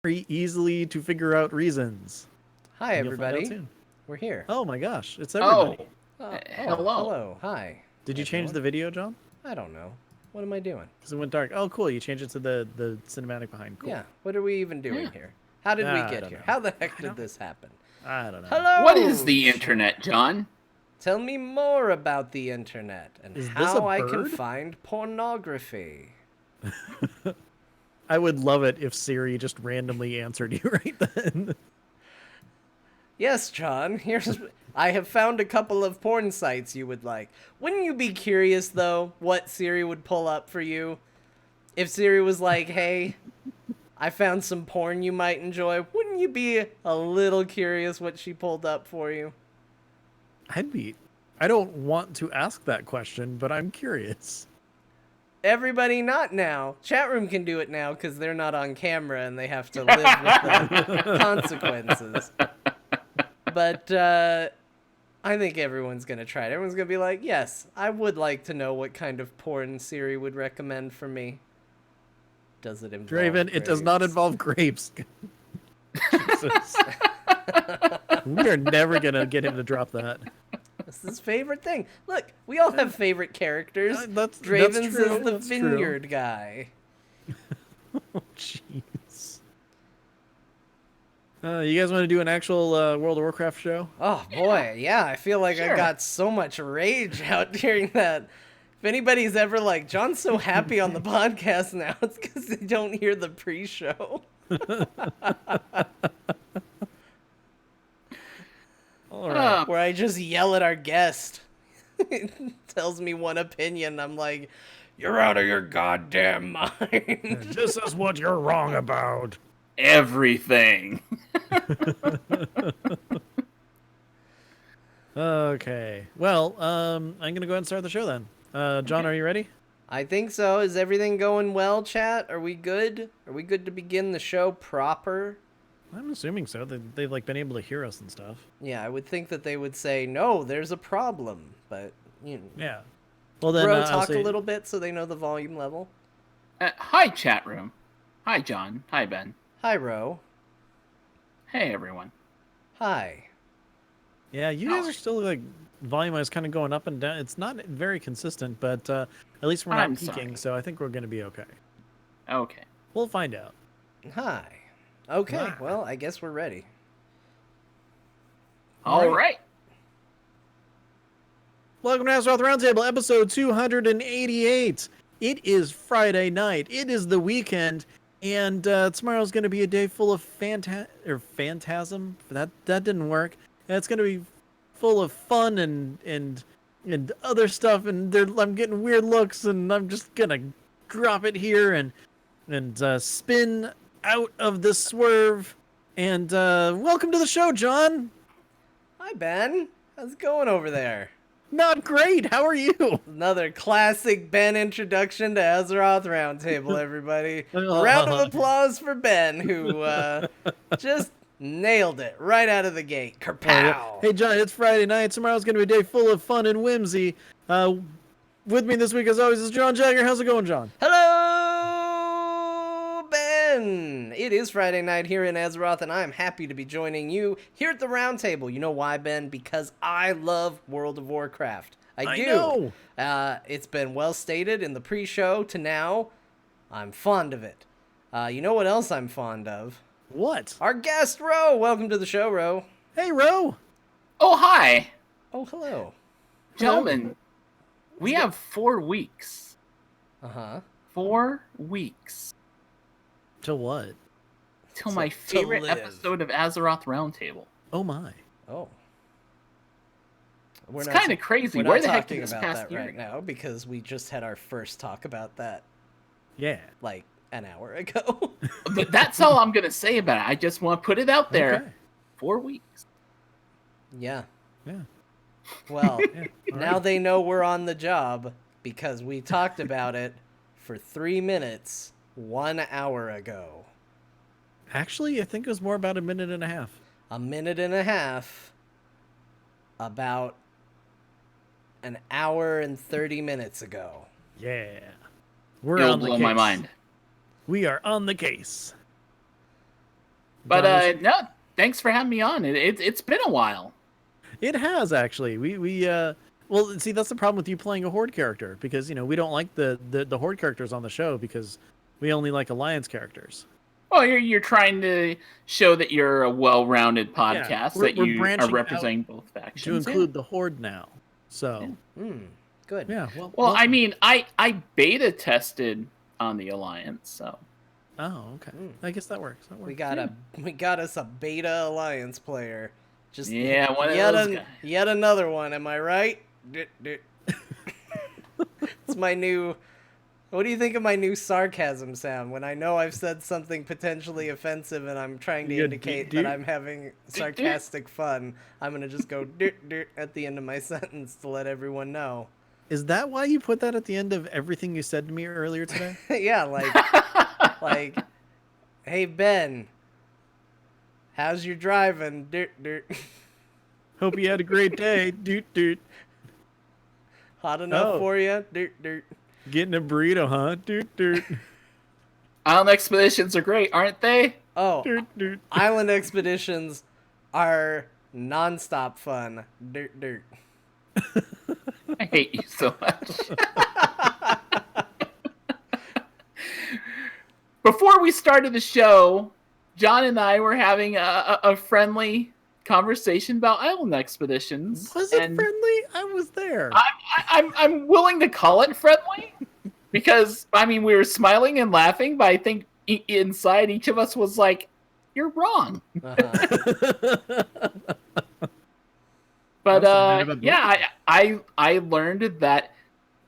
very easily to figure out reasons. Hi, And you'll find out everybody. soon. We're here. Oh my gosh, it's Oh, everybody. hello. Hello. Hi. Did you change everyone. the video, John? I don't know. What am I doing? Because it went dark. Oh, cool. You changed it to the cinematic behind. Cool. Yeah. What are we even doing here? How did we I get don't here? know. How the heck did this happen? I don't know. Hello. What is the internet, John? Tell me more about the internet and Is this how a I can bird? find pornography. I would love it if Siri just randomly answered you right then. Yes, John. I have found a couple of porn sites you would like. Wouldn't you be curious though what Siri would pull up for you? If Siri was like, "Hey, I found some porn you might enjoy." Wouldn't you be a little curious what she pulled up for you? I don't want to ask that question, but I'm curious. Everybody not now. Chat room can do it now because they're not on camera and they have to live with the consequences. But I think everyone's going to try it. Everyone's going to be like, yes, I would like to know what kind of porn Siri would recommend for me. Does it involve Draven, it does not grapes? involve grapes. Jesus. We are never going to get him to drop that. It's his favorite thing. Look, we all have favorite characters. That's Draven's true, is the that's true. vineyard guy. Oh, jeez. You guys want to do an actual World of Warcraft show? Oh boy, yeah, I feel like I Sure. got so much rage out during that. If anybody's ever like, John's so happy on the podcast now, it's because they don't hear the pre-show. All right. Where I just yell at our guest. Tells me one opinion. I'm like, you're out of your goddamn mind. This is what you're wrong about. Everything. Okay. Well, I'm going to go ahead and start the show then. John, are you ready? I think so. Is everything going well, chat? Are we good? Are we good to begin the show proper? I'm assuming so. They've like been able to hear us and stuff. Yeah, I would think that they would say, no, there's a problem. But, you know. Yeah. Well then, Bro, I'll talk say, a little bit so they know the volume level. Hi, chat room. Hi, John. Hi, Ben. Hi, Ro. Hey, everyone. Hi. Yeah, you guys are still like volume-wise kind of going up and down. It's not very consistent, but at least we're not I'm peaking, sorry. so I think we're going to be okay. Okay. We'll find out. Hi. Okay, Hi. well, I guess we're ready. All right. Welcome to Azeroth Roundtable, episode 288. It is Friday night. It is the weekend, and tomorrow's going to be a day full of phantasm. That didn't work. And it's going to be full of fun and other stuff, and I'm getting weird looks, and I'm just going to drop it here and spin out of the swerve. And welcome to the show, John. Hi, Ben. How's it going over there? Not great. How are you? Another classic Ben introduction to Azeroth Roundtable, everybody. Round of applause for Ben, who just nailed it right out of the gate. Kerpow! Hey, John, it's Friday night. Tomorrow's going to be a day full of fun and whimsy. With me this week, as always, is John Jagger. How's it going, John? Hello, Ben! It is Friday night here in Azeroth, and I'm happy to be joining you here at the Roundtable. You know why, Ben? Because I love World of Warcraft. I do. know. It's been well stated in the pre-show to now. I'm fond of it. You know what else I'm fond of? What? Our guest, Ro. Welcome to the show, Ro. Hey, Ro. Oh, hi. Oh, hello. Gentlemen, we have 4 weeks. Uh-huh. 4 weeks. To what? Till my favorite live. episode of Azeroth Roundtable. Oh, my. Oh. It's kind of crazy. We're Where not the heck talking did this about past that year right go? now because we just had our first talk about that Yeah. like an hour ago. But that's all I'm going to say about it. I just want to put it out there. Okay. 4 weeks. Yeah. Yeah. Well, Yeah. All now right. they know we're on the job because we talked about it for 3 minutes 1 hour ago. Actually, I think it was more about a minute and a half. A minute and a half about an hour and 30 minutes ago. Yeah. We're It'll on the blow case. my mind. We are on the case. But no, thanks for having me on. It's been a while. It has actually. Well, see, that's the problem with you playing a horde character because we don't like the horde characters on the show because we only like alliance characters. Well, you're trying to show that you're a well-rounded podcast, we're that you are branching representing out both factions. to include the horde now. So, Good. yeah. Well, I mean, I beta tested on the alliance, so. Oh, okay. I guess that works. We got us a beta alliance player. Just yeah, one of those guys. Yet another one. Am I right? It's my new. What do you think of my new sarcasm sound when I know I've said something potentially offensive and I'm trying to indicate that I'm having sarcastic fun? I'm gonna just go at the end of my sentence to let everyone know. Is that why you put that at the end of everything you said to me earlier today? Yeah, like, hey Ben, how's your driving? Hope you had a great day. Doot. Hot enough for you? Getting a burrito, huh? Doot. Island expeditions are great, aren't they? Oh, Doot. island expeditions are nonstop fun. Dirt. I hate you so much. Before we started the show, John and I were having a friendly conversation about island expeditions. Was it friendly? I was there. I'm willing to call it friendly because we were smiling and laughing, but I think inside each of us was like, "You're wrong." But I learned that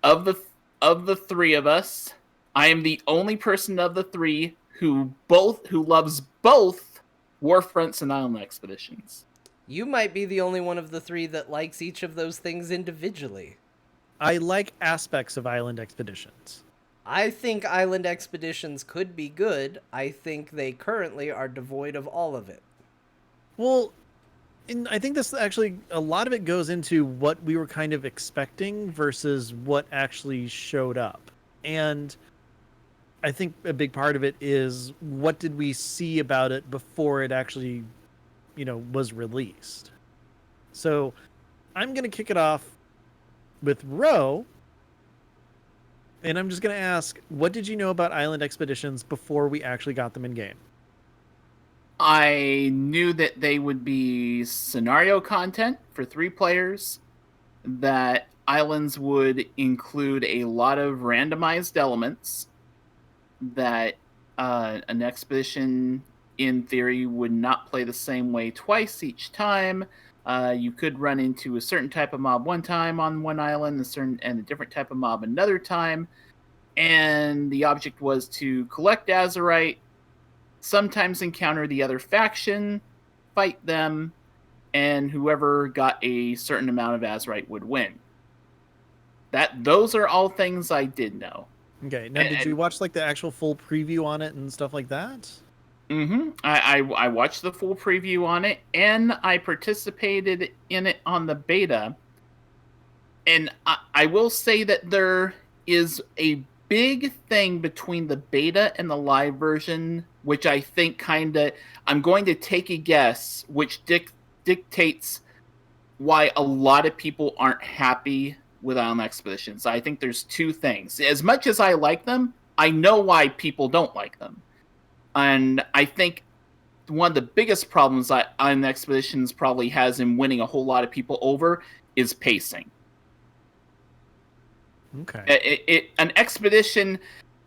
of the three of us, I am the only person of the three who loves both Warfronts and Island Expeditions. You might be the only one of the three that likes each of those things individually. I like aspects of Island Expeditions. I think Island Expeditions could be good. I think they currently are devoid of all of it. Well, and I think this actually, a lot of it goes into what we were kind of expecting versus what actually showed up. And I think a big part of it is what did we see about it before it actually, was released. So I'm going to kick it off with Ro. And I'm just going to ask, what did you know about Island Expeditions before we actually got them in game? I knew that they would be scenario content for 3 players, that islands would include a lot of randomized elements, that an expedition, in theory, would not play the same way twice each time. You could run into a certain type of mob one time on one island, and a different type of mob another time, and the object was to collect Azurite, sometimes encounter the other faction, fight them, and whoever got a certain amount of Azurite would win. Those are all things I did know. Okay, now did you watch the actual full preview on it and stuff like that? Mm-hmm. I watched the full preview on it, and I participated in it on the beta. And I will say that there is a big thing between the beta and the live version, which I think I'm going to take a guess, which dictates why a lot of people aren't happy with Island Expeditions. I think there's 2 things. As much as I like them, I know why people don't like them. And I think one of the biggest problems that Island Expeditions probably has in winning a whole lot of people over is pacing. Okay. An expedition,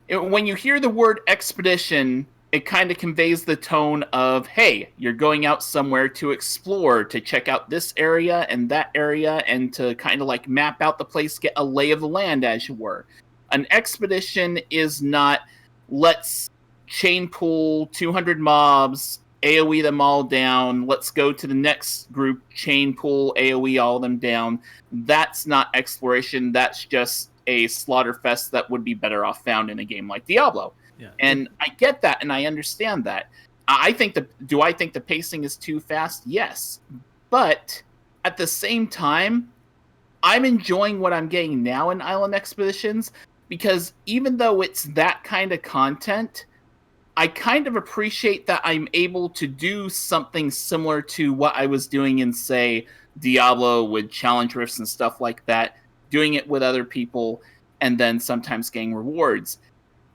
when you hear the word expedition, it kind of conveys the tone of, hey, you're going out somewhere to explore, to check out this area and that area, and to kind of map out the place, get a lay of the land, as you were. An expedition is not, let's chain pool 200 mobs, AoE them all down, let's go to the next group, chain pool, AoE all them down. That's not exploration, that's just a slaughter fest that would be better off found in a game like Diablo. Yeah. And I get that, and I understand that. Do I think the pacing is too fast? Yes. But at the same time, I'm enjoying what I'm getting now in Island Expeditions, because even though it's that kind of content, I kind of appreciate that I'm able to do something similar to what I was doing in, say, Diablo with challenge rifts and stuff like that, doing it with other people, and then sometimes getting rewards.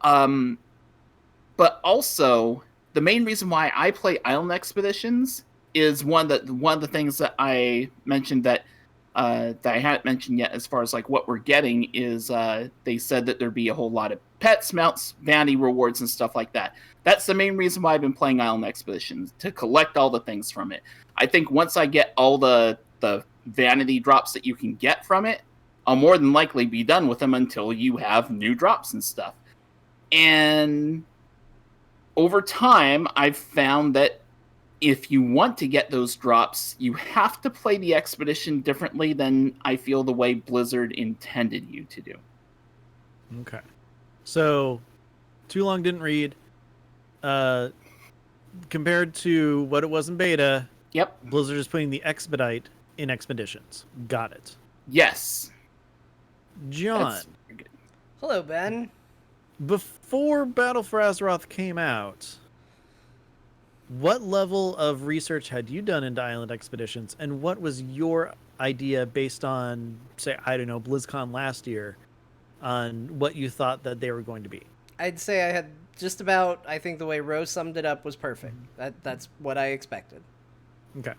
But also, the main reason why I play Island Expeditions is one of the things that I mentioned that I hadn't mentioned yet, as far as like what we're getting, is they said that there'd be a whole lot of pets, mounts, vanity rewards, and stuff like that. That's the main reason why I've been playing Island Expeditions, to collect all the things from it. I think once I get all the vanity drops that you can get from it, I'll more than likely be done with them until you have new drops and stuff. And over time, I've found that if you want to get those drops, you have to play the expedition differently than I feel the way Blizzard intended you to do. Okay. So, Too Long Didn't Read. Compared to what it was in beta, Yep. Blizzard is putting the expedite in expeditions. Got it. Yes. John, That's very good. Hello, Ben. before Battle for Azeroth came out, what level of research had you done into Island Expeditions, and what was your idea based on, say, I don't know, BlizzCon last year, on what you thought that they were going to be? I'd say I had just about, I think the way Rose summed it up was perfect. That's what I expected. Okay.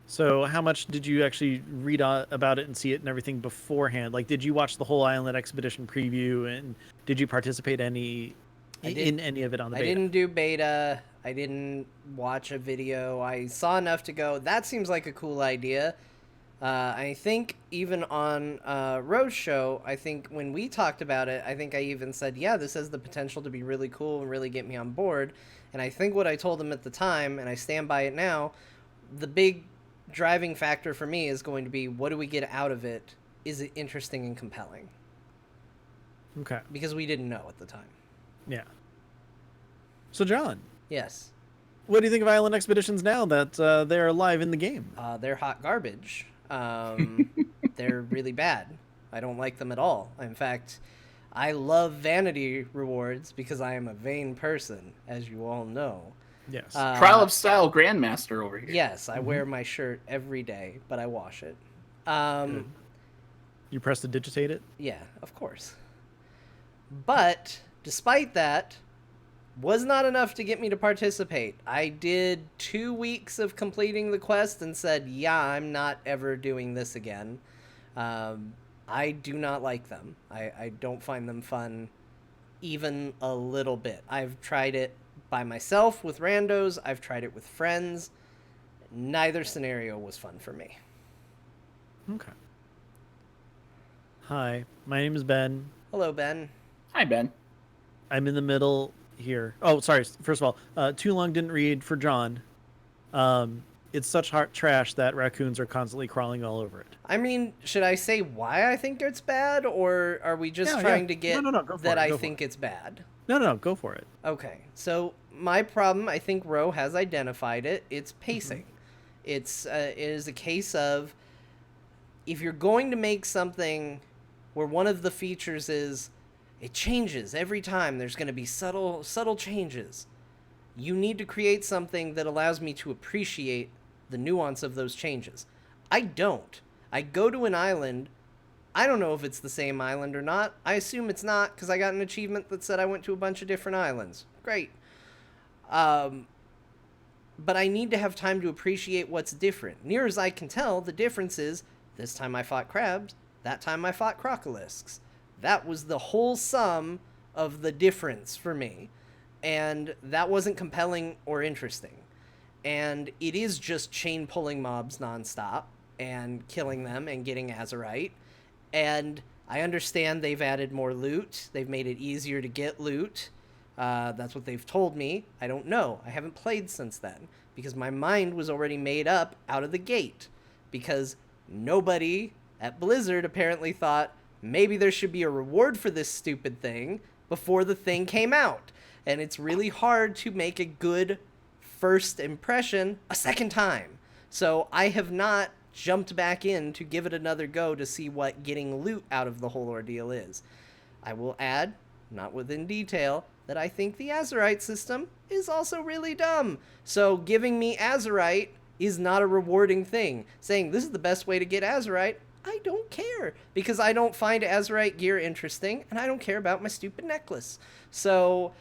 So how much did you actually read about it and see it and everything beforehand? Like, did you watch the whole Island Expedition preview, and did you participate in any of it on the beta? I didn't do beta. I didn't watch a video. I saw enough to go, that seems like a cool idea. I think even on Rose show, I think when we talked about it, I think I even said, yeah, this has the potential to be really cool and really get me on board. And I think what I told them at the time, and I stand by it now, the big driving factor for me is going to be, what do we get out of it? Is it interesting and compelling? Okay. Because we didn't know at the time. Yeah. So, John, Yes. what do you think of Island Expeditions now that they're live in the game? They're hot garbage. They're really bad. I don't like them at all. In fact, I love vanity rewards because I am a vain person, as you all know. Yes. Trial of Style Grandmaster over here. Yes, I wear my shirt every day, but I wash it. You press to digitate it? Yeah, of course. But despite that, was not enough to get me to participate. I did 2 weeks of completing the quest and said, yeah, I'm not ever doing this again. I do not like them. I don't find them fun even a little bit. I've tried it by myself with randos. I've tried it with friends. Neither scenario was fun for me. Okay. Hi, my name is Ben. Hello, Ben. Hi, Ben. I'm in the middle here. Oh, sorry. First of all, Too Long Didn't Read for John. It's such hot trash that raccoons are constantly crawling all over it. I mean, should I say why I think it's bad, or are we just trying to get No, go for that it, I go for think it. it's bad? No, go for it. Okay, so my problem, I think Ro has identified it. It's pacing. It is a case of, if you're going to make something where one of the features is it changes every time, there's going to be subtle changes, you need to create something that allows me to appreciate the nuance of those changes. I don't. I go to an island. I don't know if it's the same island or not. I assume it's not because I got an achievement that said I went to a bunch of different islands. Great. But I need to have time to appreciate what's different. Near as I can tell, the difference is this time I fought crabs, that time I fought crocolisks. That was the whole sum of the difference for me. And that wasn't compelling or interesting. And it is just chain pulling mobs nonstop and killing them and getting Azerite. And I understand they've added more loot. They've made it easier to get loot. That's what they've told me. I don't know. I haven't played since then because my mind was already made up out of the gate. Because nobody at Blizzard apparently thought maybe there should be a reward for this stupid thing before the thing came out. And it's really hard to make a good first impression a second time. So I have not jumped back in to give it another go to see what getting loot out of the whole ordeal is. I will add, not within detail, that I think the Azerite system is also really dumb. So giving me Azerite is not a rewarding thing. Saying this is the best way to get Azerite, I don't care, because I don't find Azerite gear interesting, and I don't care about my stupid necklace. So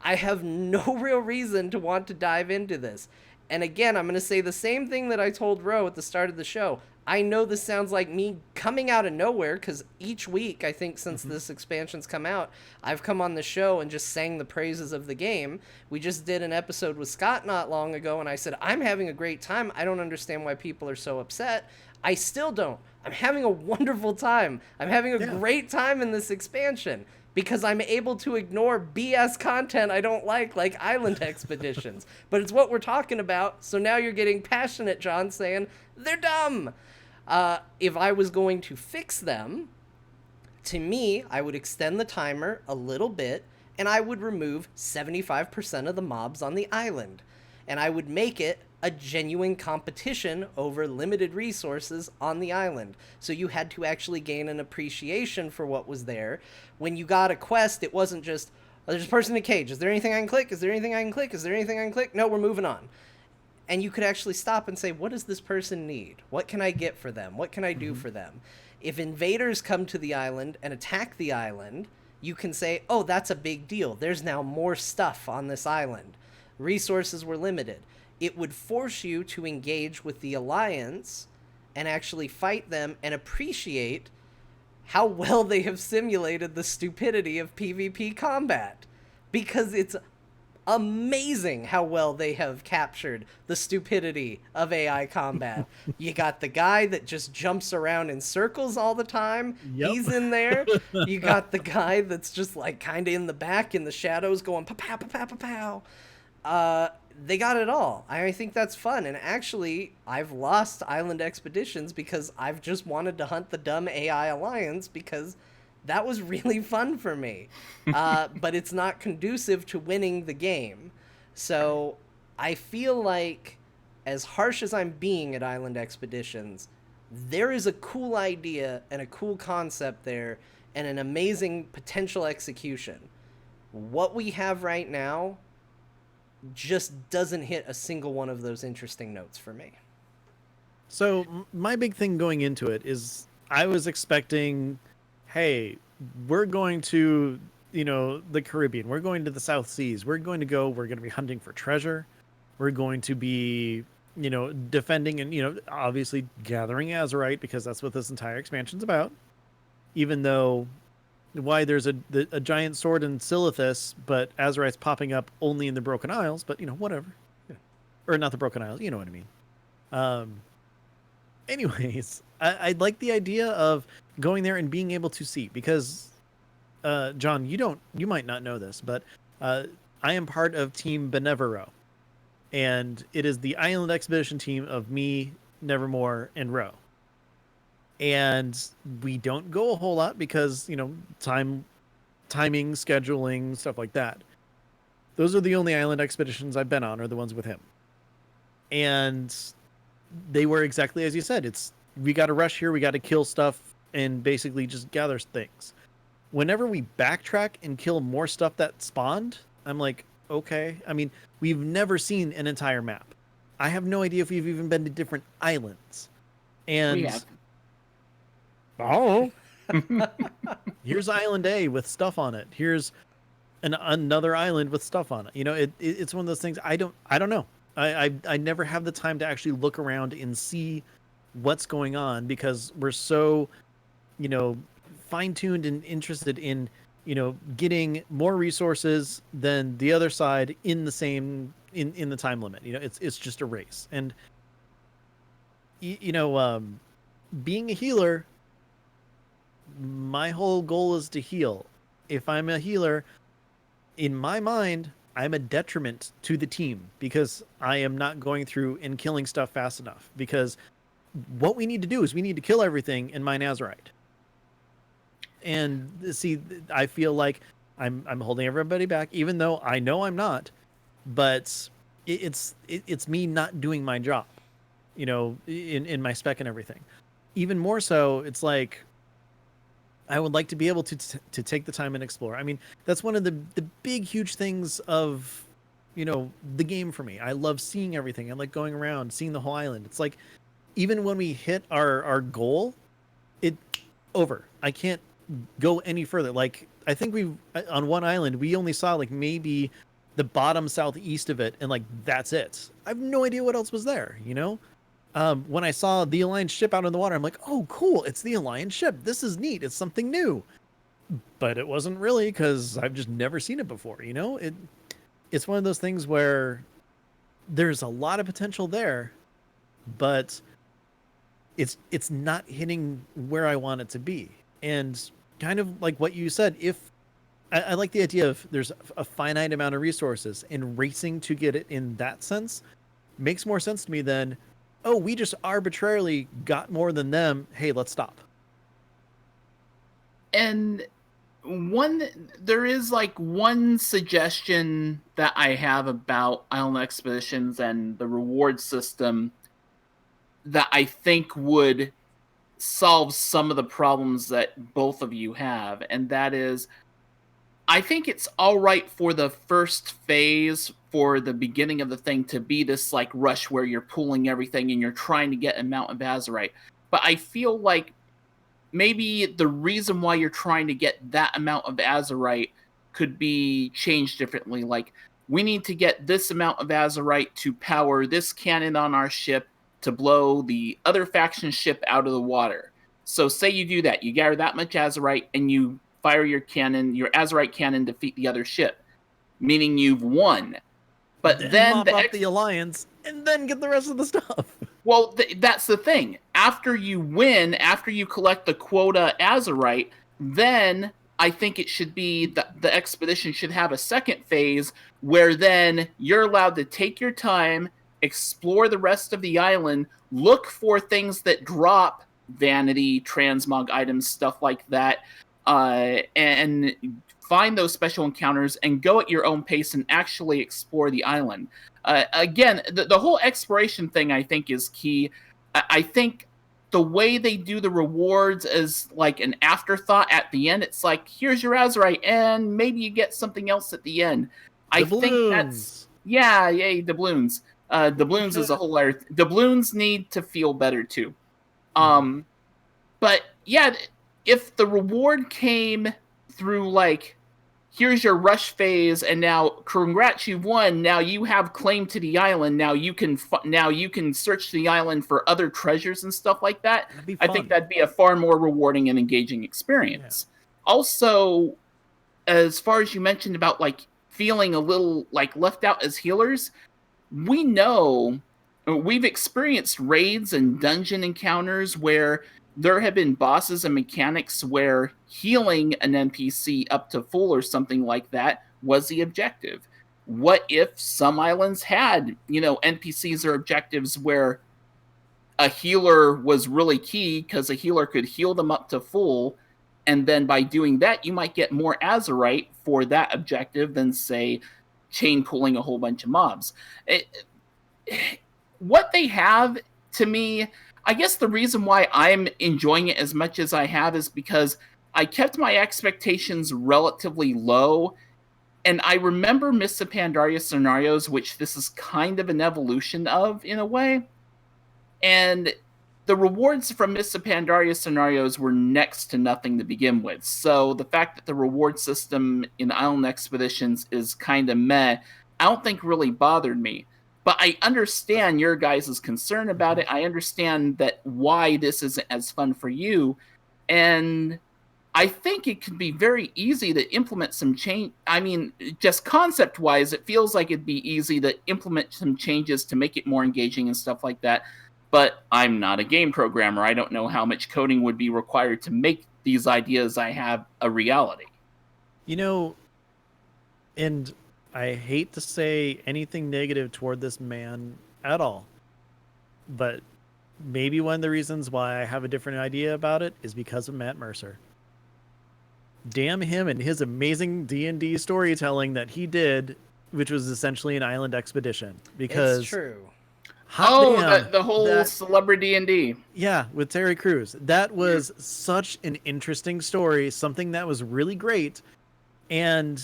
I have no real reason to want to dive into this. And again, I'm going to say the same thing that I told Ro at the start of the show. I know this sounds like me coming out of nowhere, because each week, I think since this expansion's come out, I've come on the show and just sang the praises of the game. We just did an episode with Scott not long ago, and I said, I'm having a great time. I don't understand why people are so upset. I still don't. I'm having a wonderful time. I'm having a great time in this expansion, because I'm able to ignore BS content I don't like Island Expeditions. But it's what we're talking about, so now you're getting passionate, John, saying, they're dumb. If I was going to fix them, to me, I would extend the timer a little bit, and I would remove 75% of the mobs on the island. And I would make it a genuine competition over limited resources on the island. So you had to actually gain an appreciation for what was there. When you got a quest, it wasn't just, oh, there's a person in a cage. Is there anything I can click? Is there anything I can click? Is there anything I can click? No, we're moving on. And you could actually stop and say, what does this person need? What can I get for them? What can I do for them? If invaders come to the island and attack the island, you can say, oh, that's a big deal. There's now more stuff on this island. Resources were limited. It would force you to engage with the Alliance and actually fight them and appreciate how well they have simulated the stupidity of PvP combat. Because it's amazing how well they have captured the stupidity of AI combat. You got the guy that just jumps around in circles all the time. Yep. He's in there. You got the guy that's just like kind of in the back in the shadows going pa-pow, pa-pow, pa-pow. They got it all. I think that's fun. And actually, I've lost Island Expeditions because I've just wanted to hunt the dumb AI Alliance because that was really fun for me. But it's not conducive to winning the game. So I feel like, as harsh as I'm being at Island Expeditions, there is a cool idea and a cool concept there and an amazing potential execution. What we have right now just doesn't hit a single one of those interesting notes for me. So my big thing going into it is I was expecting, hey, we're going to, the Caribbean. We're going to the South Seas. We're going to be hunting for treasure. We're going to be, defending and, obviously gathering Azerite, because that's what this entire expansion's about. Even though why there's a giant sword in Silithus, but Azerite's popping up only in the Broken Isles, but whatever. Yeah. Or not the Broken Isles, you know what I mean. Anyways, I like the idea of going there and being able to see, because John, you might not know this, but I am part of Team Benevero, and it is the Island Expedition team of me, Nevermore, and Ro. And we don't go a whole lot because, timing, scheduling, stuff like that. Those are the only Island Expeditions I've been on, are the ones with him. And they were exactly as you said. We got to rush here, we got to kill stuff, and basically just gather things. Whenever we backtrack and kill more stuff that spawned, I'm like, okay. I mean, we've never seen an entire map. I have no idea if we've even been to different islands. And We have. oh, here's Island A with stuff on it. Here's another island with stuff on it. It's one of those things I don't know. I never have the time to actually look around and see what's going on, because we're so, fine-tuned and interested in, getting more resources than the other side in the same in the time limit. It's just a race. And being a healer, my whole goal is to heal. If I'm a healer, in my mind, I'm a detriment to the team because I am not going through and killing stuff fast enough. Because what we need to do is we need to kill everything and mine Azerite. And see, I feel like I'm holding everybody back, even though I know I'm not. But it's me not doing my job, in my spec and everything. Even more so, it's like, I would like to be able to take the time and explore. I mean, that's one of the big huge things of the game for me. I love seeing everything. I like going around, seeing the whole island. It's like even when we hit our goal, it over. I can't go any further. Like I think we on one island we only saw like maybe the bottom southeast of it, and like that's it. I have no idea what else was there. When I saw the Alliance ship out in the water, I'm like, oh, cool, it's the Alliance ship. This is neat. It's something new. But it wasn't really because I've just never seen it before. It's one of those things where there's a lot of potential there, but it's not hitting where I want it to be. And kind of like what you said, if I like the idea of there's a finite amount of resources and racing to get it in that sense makes more sense to me than, oh, we just arbitrarily got more than them. Hey, let's stop. And there is like one suggestion that I have about island expeditions and the reward system that I think would solve some of the problems that both of you have, and that is, I think it's all right for the first phase, for the beginning of the thing, to be this like rush where you're pulling everything and you're trying to get a amount of azurite. But I feel like maybe the reason why you're trying to get that amount of azurite could be changed differently. Like, we need to get this amount of azurite to power this cannon on our ship to blow the other faction ship out of the water. So say you do that, you gather that much azurite and you fire your azurite cannon, defeat the other ship, meaning you've won. But then mop up the Alliance and then get the rest of the stuff. Well, that's the thing. After you win, after you collect the quota azurite, then I think it should be the expedition should have a second phase where then you're allowed to take your time, explore the rest of the island, look for things that drop vanity, transmog items, stuff like that, and find those special encounters and go at your own pace and actually explore the island. Again, the whole exploration thing I think is key. I think the way they do the rewards is like an afterthought at the end. It's like, here's your azurite, and maybe you get something else at the end. I think that's doubloons. Doubloons is a whole other. Doubloons need to feel better too. But yeah, if the reward came through like, here's your rush phase, and now congrats, you've won. Now you have claim to the island. Now you can search the island for other treasures and stuff like that. I think that'd be a far more rewarding and engaging experience. Yeah. Also, as far as you mentioned about like feeling a little like left out as healers, we've experienced raids and dungeon encounters where there have been bosses and mechanics where healing an NPC up to full or something like that was the objective. What if some islands had, NPCs or objectives where a healer was really key because a healer could heal them up to full, and then by doing that, you might get more azurite for that objective than, say, chain pulling a whole bunch of mobs. What they have, to me, I guess the reason why I'm enjoying it as much as I have is because I kept my expectations relatively low, and I remember Mists of Pandaria scenarios, which this is kind of an evolution of, in a way, and the rewards from Mists of Pandaria scenarios were next to nothing to begin with, so the fact that the reward system in Island Expeditions is kind of meh, I don't think really bothered me. But I understand your guys' concern about it. I understand that why this isn't as fun for you. And I think it could be very easy to implement some change. I mean, just concept-wise, it feels like it'd be easy to implement some changes to make it more engaging and stuff like that. But I'm not a game programmer. I don't know how much coding would be required to make these ideas I have a reality. And I hate to say anything negative toward this man at all, but maybe one of the reasons why I have a different idea about it is because of Matt Mercer. Damn him and his amazing D&D storytelling that he did, which was essentially an island expedition. Because it's true. Hot Oh, damn. the whole That celebrity D&D. Yeah, with Terry Crews. That was such an interesting story, something that was really great. And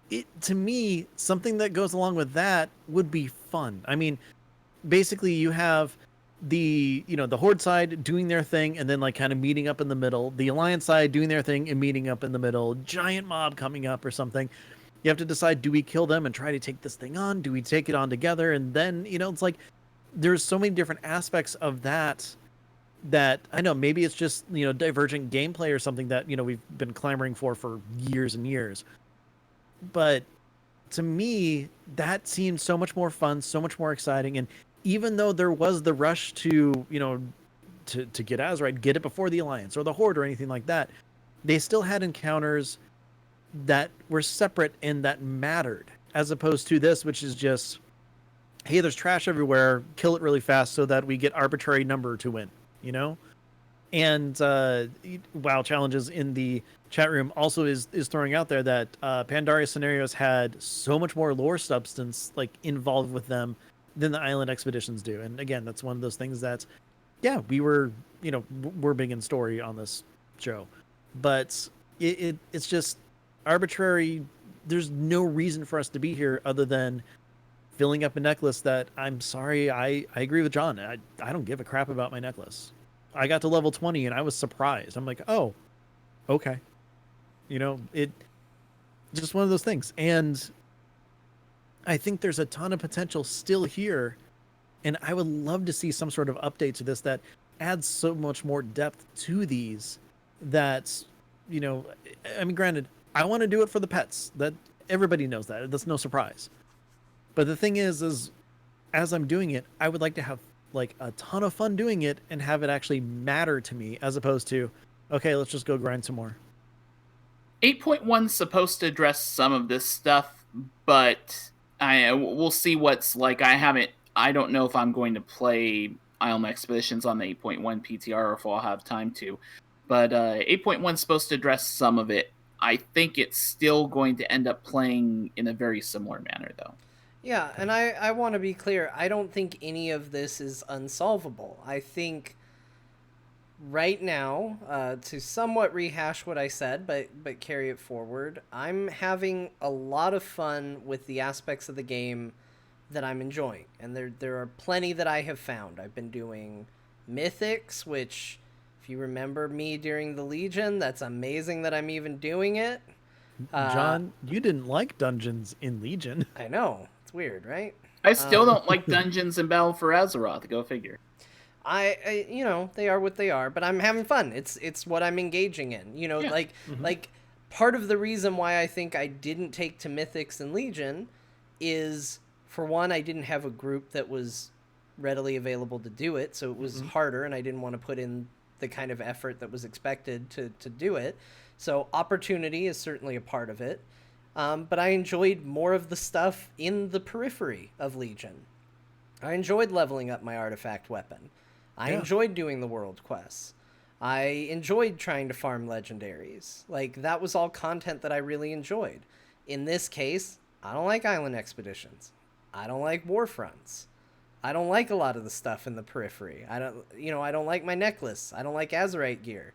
it to me, something that goes along with that would be fun. I mean, basically you have the Horde side doing their thing and then like kind of meeting up in the middle, the Alliance side doing their thing and meeting up in the middle, giant mob coming up or something. You have to decide, do we kill them and try to take this thing on? Do we take it on together? And then, it's like there's so many different aspects of that I know maybe it's just, divergent gameplay or something that, we've been clamoring for years and years. But to me, that seemed so much more fun, so much more exciting. And even though there was the rush to, to get Azerite, get it before the Alliance or the Horde or anything like that, they still had encounters that were separate and that mattered, as opposed to this, which is just, hey, there's trash everywhere, kill it really fast so that we get arbitrary number to win, you know? And WoW Challenges in the chat room also is throwing out there that Pandaria scenarios had so much more lore substance like involved with them than the island expeditions do. And again, that's one of those things that, yeah, we're big in story on this show, but it's just arbitrary. There's no reason for us to be here other than filling up a necklace that, I'm sorry, I agree with John. I don't give a crap about my necklace. I got to level 20 and I was surprised. I'm like, oh, okay. It just one of those things. And I think there's a ton of potential still here. And I would love to see some sort of update to this that adds so much more depth to these that, I mean, granted, I want to do it for the pets. That everybody knows that. That's no surprise. But the thing is as I'm doing it, I would like to have like a ton of fun doing it and have it actually matter to me, as opposed to, okay, let's just go grind some more. 8.1 is supposed to address some of this stuff, but we'll see what's like. I don't know if I'm going to play Island Expeditions on the 8.1 PTR or if I'll have time to. But 8.1 is supposed to address some of it. I think it's still going to end up playing in a very similar manner, though. Yeah, and I want to be clear. I don't think any of this is unsolvable. I think right now, to somewhat rehash what I said, but carry it forward, I'm having a lot of fun with the aspects of the game that I'm enjoying. And there are plenty that I have found. I've been doing Mythics, which, if you remember me during the Legion, that's amazing that I'm even doing it. John, you didn't like dungeons in Legion. I know. It's weird, right? I still don't like dungeons in Battle for Azeroth. Go figure. I they are what they are, but I'm having fun. It's what I'm engaging in. Yeah. Like part of the reason why I think I didn't take to Mythics and Legion is, for one, I didn't have a group that was readily available to do it, so it was harder, and I didn't want to put in the kind of effort that was expected to do it. So opportunity is certainly a part of it. But I enjoyed more of the stuff in the periphery of Legion. I enjoyed leveling up my artifact weapon. I enjoyed doing the world quests. I enjoyed trying to farm legendaries. Like, that was all content that I really enjoyed. In this case, I don't like island expeditions. I don't like warfronts. I don't like a lot of the stuff in the periphery. I don't like my necklace. I don't like Azerite gear.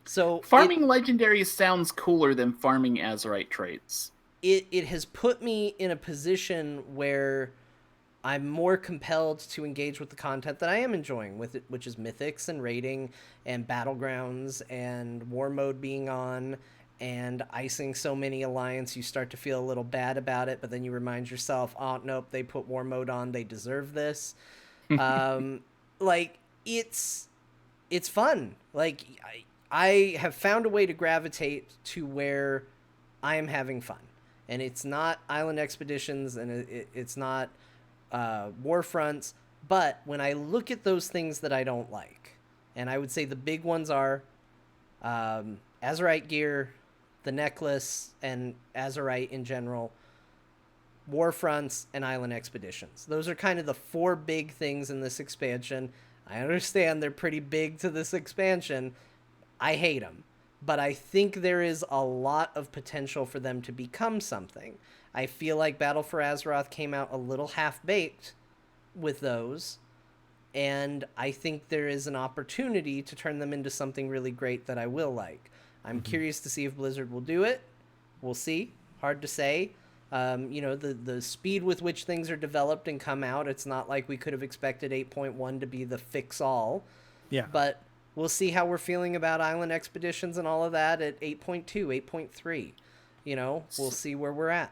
So farming legendaries sounds cooler than farming Azerite traits. It has put me in a position where I'm more compelled to engage with the content that I am enjoying with it, which is mythics and raiding and battlegrounds and war mode being on and icing so many alliance. You start to feel a little bad about it, but then you remind yourself, oh nope, they put war mode on, they deserve this. Like it's fun. Like I have found a way to gravitate to where I am having fun. And it's not island expeditions, and it's not war fronts. But when I look at those things that I don't like, and I would say the big ones are Azerite gear, the necklace, and Azerite in general, war fronts, and island expeditions. Those are kind of the four big things in this expansion. I understand they're pretty big to this expansion. I hate them. But I think there is a lot of potential for them to become something. I feel like Battle for Azeroth came out a little half-baked, with those, and I think there is an opportunity to turn them into something really great that I will like. I'm curious to see if Blizzard will do it. We'll see. Hard to say. The speed with which things are developed and come out, it's not like we could have expected 8.1 to be the fix-all. Yeah. But we'll see how we're feeling about Island Expeditions and all of that at 8.2, 8.3. We'll see where we're at.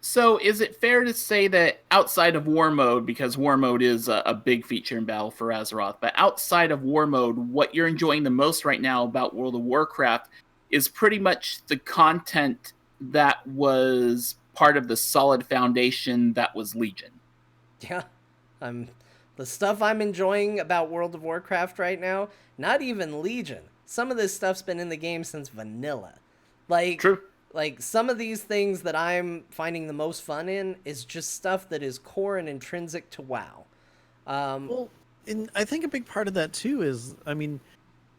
So is it fair to say that outside of War Mode, because War Mode is a big feature in Battle for Azeroth, but outside of War Mode, what you're enjoying the most right now about World of Warcraft is pretty much the content that was part of the solid foundation that was Legion? Yeah. The stuff I'm enjoying about World of Warcraft right now, not even Legion. Some of this stuff's been in the game since vanilla. True. Like, some of these things that I'm finding the most fun in is just stuff that is core and intrinsic to WoW. Well, and I think a big part of that, too, is,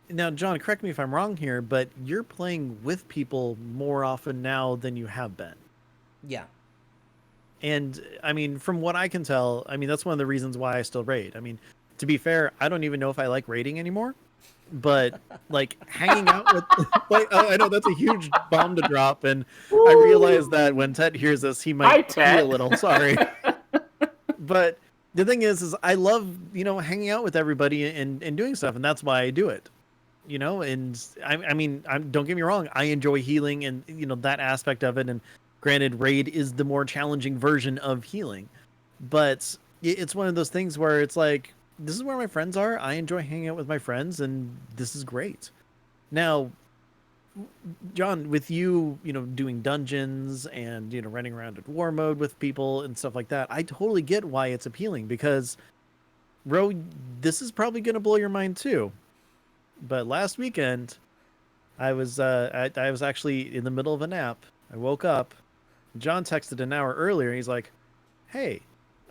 now, John, correct me if I'm wrong here, but you're playing with people more often now than you have been. Yeah. And, from what I can tell, that's one of the reasons why I still raid. To be fair, I don't even know if I like raiding anymore. But like hanging out with, I know that's a huge bomb to drop, and I realize that when Ted hears this, he might be a little sorry. But the thing is I love hanging out with everybody and doing stuff, and that's why I do it. And don't get me wrong, I enjoy healing and that aspect of it. And granted, raid is the more challenging version of healing, but it's one of those things where it's like, this is where my friends are. I enjoy hanging out with my friends, and this is great. Now, John, with you, doing dungeons and, running around at war mode with people and stuff like that, I totally get why it's appealing because, Ro, this is probably going to blow your mind too. But last weekend, I was actually in the middle of a nap. I woke up. John texted an hour earlier. And he's like, "Hey,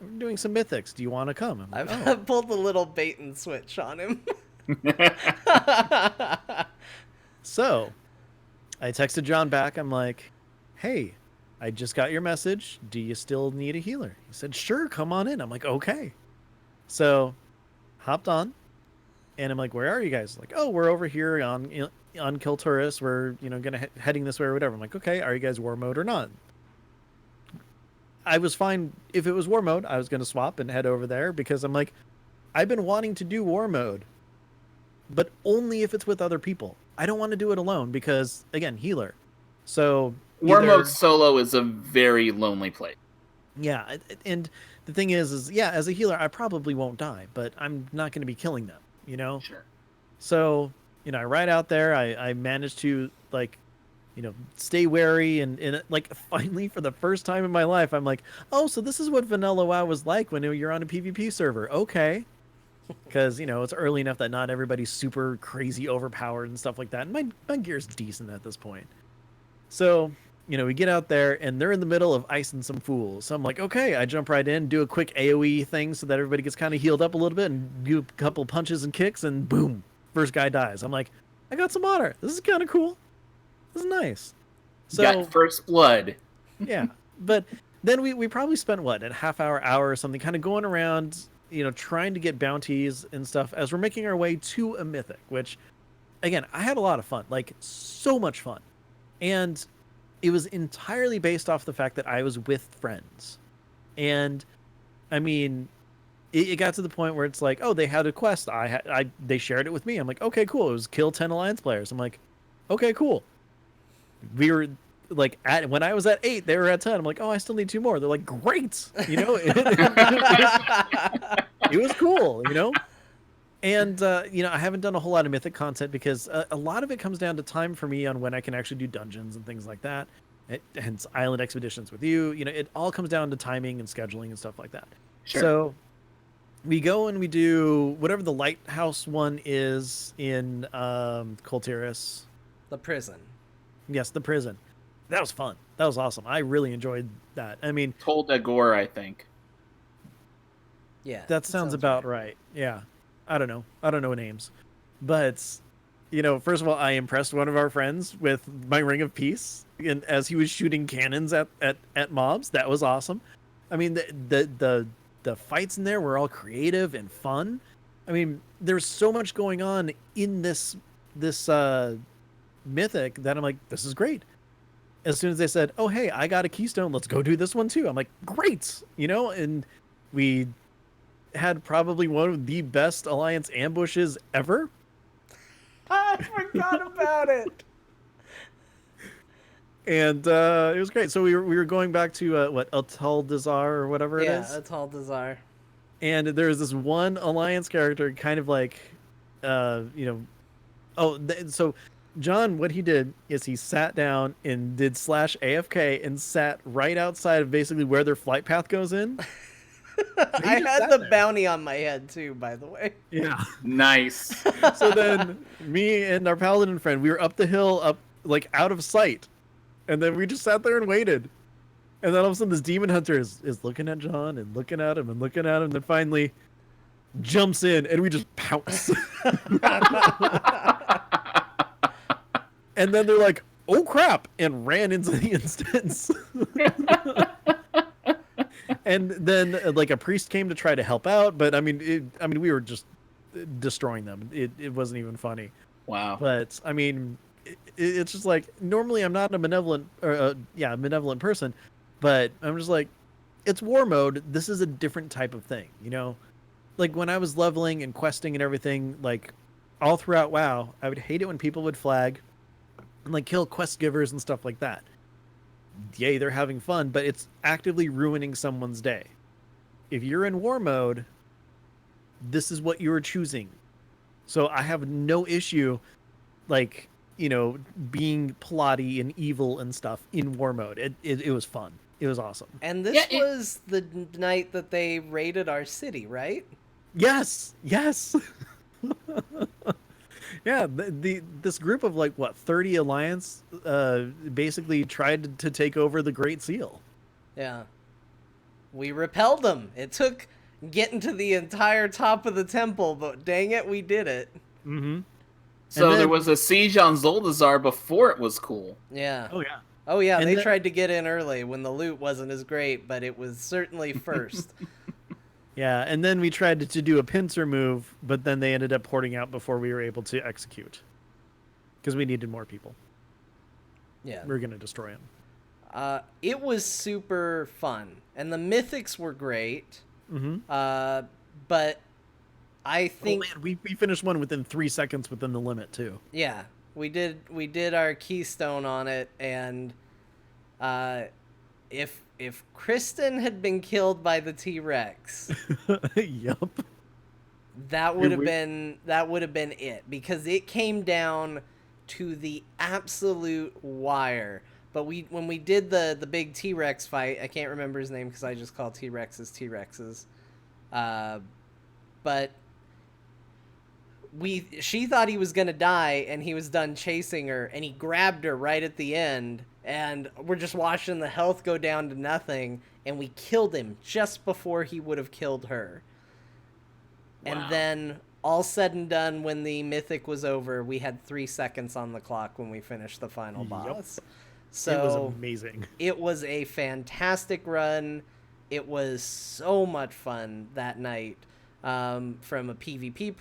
I'm doing some mythics. Do you want to come?" I'm like, I've pulled the little bait and switch on him. So I texted John back. I'm like, "Hey, I just got your message. Do you still need a healer?" He said, "Sure, come on in." I'm like, "Okay." So hopped on, and I'm like, "Where are you guys?" Like, "Oh, we're over here on Kilturus. We're gonna heading this way or whatever." I'm like, "Okay, are you guys war mode or not?" I was fine if it was war mode. I was going to swap and head over there because I'm like, I've been wanting to do war mode, but only if it's with other people. I don't want to do it alone because, again, healer. So war mode solo is a very lonely place. Yeah, and the thing is yeah, as a healer, I probably won't die, but I'm not going to be killing them. Sure. So I ride out there. I managed to stay wary and like finally for the first time in my life, I'm like, oh, so this is what vanilla WoW was like when you're on a PvP server. Okay. Because, it's early enough that not everybody's super crazy overpowered and stuff like that. And my gear's decent at this point. So, we get out there and they're in the middle of icing some fools. So I'm like, okay, I jump right in, do a quick AoE thing so that everybody gets kind of healed up a little bit and do a couple punches and kicks and boom, first guy dies. I'm like, I got some honor. This is kind of cool. This is nice. So, got first blood. Yeah. But then we probably spent a half hour or something kind of going around, trying to get bounties and stuff as we're making our way to a mythic, which again, I had a lot of fun, like so much fun. And it was entirely based off the fact that I was with friends. And it got to the point where it's like, oh, they had a quest. They shared it with me. I'm like, okay, cool. It was kill 10 Alliance players. I'm like, okay, cool. We were like when I was at 8, they were at 10. I'm like, oh, I still need 2 more. They're like, great. It was cool, And, I haven't done a whole lot of mythic content because a lot of it comes down to time for me on when I can actually do dungeons and things like that. Hence Island Expeditions with you. It all comes down to timing and scheduling and stuff like that. Sure. So we go and we do whatever the lighthouse one is in Kultiris. The prison. Yes, the prison. That was fun. That was awesome. I really enjoyed that. Tol Dagor, I think. Yeah. That sounds about right. Yeah. I don't know names. But, first of all, I impressed one of our friends with my Ring of Peace as he was shooting cannons at mobs. That was awesome. The the fights in there were all creative and fun. I mean, there's so much going on in this mythic that I'm like, this is great. As soon as they said, "Oh, hey, I got a keystone, let's go do this one too," I'm like, great, and we had probably one of the best alliance ambushes ever. I forgot about it. And it was great. So we were going back to what, Atal Dazar or whatever it Yeah, is. that's all Desire. And there's this one alliance character, kind of like, so John, what he did is he sat down and did /AFK and sat right outside of basically where their flight path goes in. I just had sat the there. bounty on my head too, by the way. Yeah. Nice. So then me and our paladin friend, we were up the hill, up like out of sight, and then we just sat there and waited. And then all of a sudden, this demon hunter is looking at John and looking at him and looking at him, and then finally jumps in, and we just pounce. And then they're like, "Oh crap!" and ran into the instance. And then like a priest came to try to help out, but I mean, we were just destroying them. It wasn't even funny. Wow. But I mean, it's just like, normally I'm not a benevolent person, but I'm just like, it's war mode. This is a different type of thing, Like when I was leveling and questing and everything, like all throughout WoW, I would hate it when people would flag and like kill quest givers and stuff like that. Yay, they're having fun, but it's actively ruining someone's day. If you're in war mode, this is what you're choosing. So I have no issue, like, being plotty and evil and stuff in war mode. It was fun. It was awesome. And this was the night that they raided our city, right? Yes. Yeah, this group of like 30 alliance basically tried to take over the Great Seal. Yeah. We repelled them. It took getting to the entire top of the temple, but dang it, we did it. Mm-hmm. So there was a siege on Zoldazar before it was cool. Yeah. Oh yeah. And they tried to get in early when the loot wasn't as great, but it was certainly first. Yeah, and then we tried to do a pincer move, but then they ended up porting out before we were able to execute. Because we needed more people. Yeah. We were going to destroy them. It was super fun. And the mythics were great. Mm-hmm. But I think... Oh, man, we finished one within 3 seconds within the limit, too. Yeah. We did our keystone on it, and if Kristen had been killed by the T-Rex, Yup. that would have been it, because it came down to the absolute wire. But when we did the big T-Rex fight, I can't remember his name because I just call T-Rexes T-Rexes. But she thought he was gonna die, and he was done chasing her, and he grabbed her right at the end, and we're just watching the health go down to nothing, and we killed him just before he would have killed her. Wow. And then, all said and done, when the mythic was over, we had 3 seconds on the clock when we finished the final boss. So it was amazing. It was a fantastic run. It was so much fun that night, from a PvP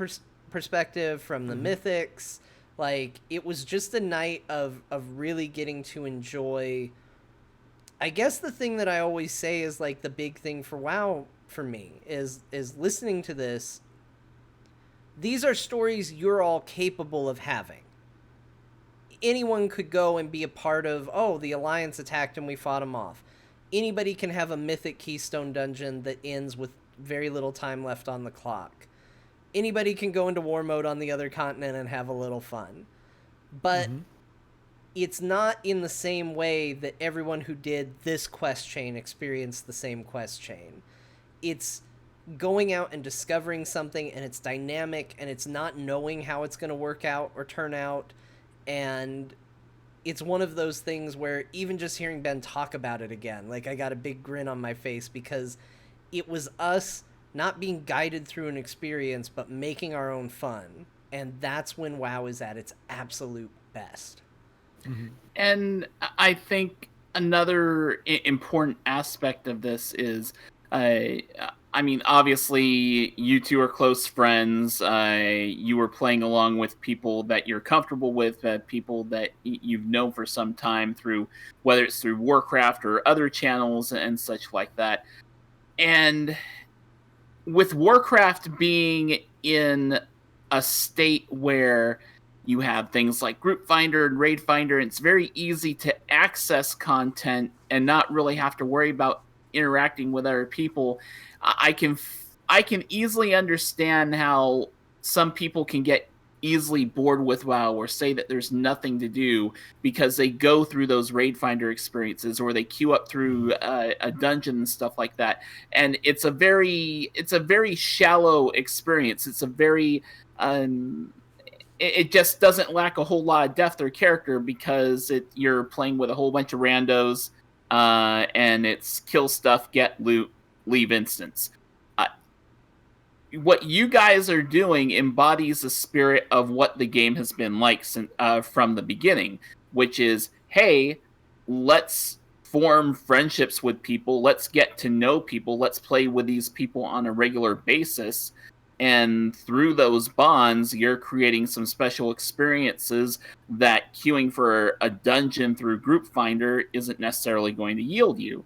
perspective, from the mythics. Like, it was just a night of really getting to enjoy. I guess the thing that I always say is, like, the big thing for WoW for me is listening to this. These are stories you're all capable of having. Anyone could go and be a part of, the Alliance attacked and we fought them off. Anybody can have a mythic keystone dungeon that ends with very little time left on the clock. Anybody can go into war mode on the other continent and have a little fun. But it's not in the same way that everyone who did this quest chain experienced the same quest chain. It's going out and discovering something, and it's dynamic, and it's not knowing how it's going to work out or turn out. And it's one of those things where even just hearing Ben talk about it again, like, I got a big grin on my face, because it was us not being guided through an experience, but making our own fun. And that's when WoW is at its absolute best. Mm-hmm. And I think another important aspect of this is I mean, obviously, you two are close friends. You were playing along with people that you're comfortable with, people that you've known for some time through, whether it's through Warcraft or other channels and such like that. And with Warcraft being in a state where you have things like Group Finder and Raid Finder, it's very easy to access content and not really have to worry about interacting with other people. I can easily understand how some people can get easily bored with WoW or say that there's nothing to do because they go through those Raid Finder experiences or they queue up through a dungeon and stuff like that, and it's a very shallow experience. It's a very it just doesn't lack a whole lot of depth or character because you're playing with a whole bunch of randos, and it's kill stuff, get loot, leave instance. What you guys are doing embodies the spirit of what the game has been like from the beginning, which is, hey, let's form friendships with people, let's get to know people, let's play with these people on a regular basis, and through those bonds, you're creating some special experiences that queuing for a dungeon through Group Finder isn't necessarily going to yield you.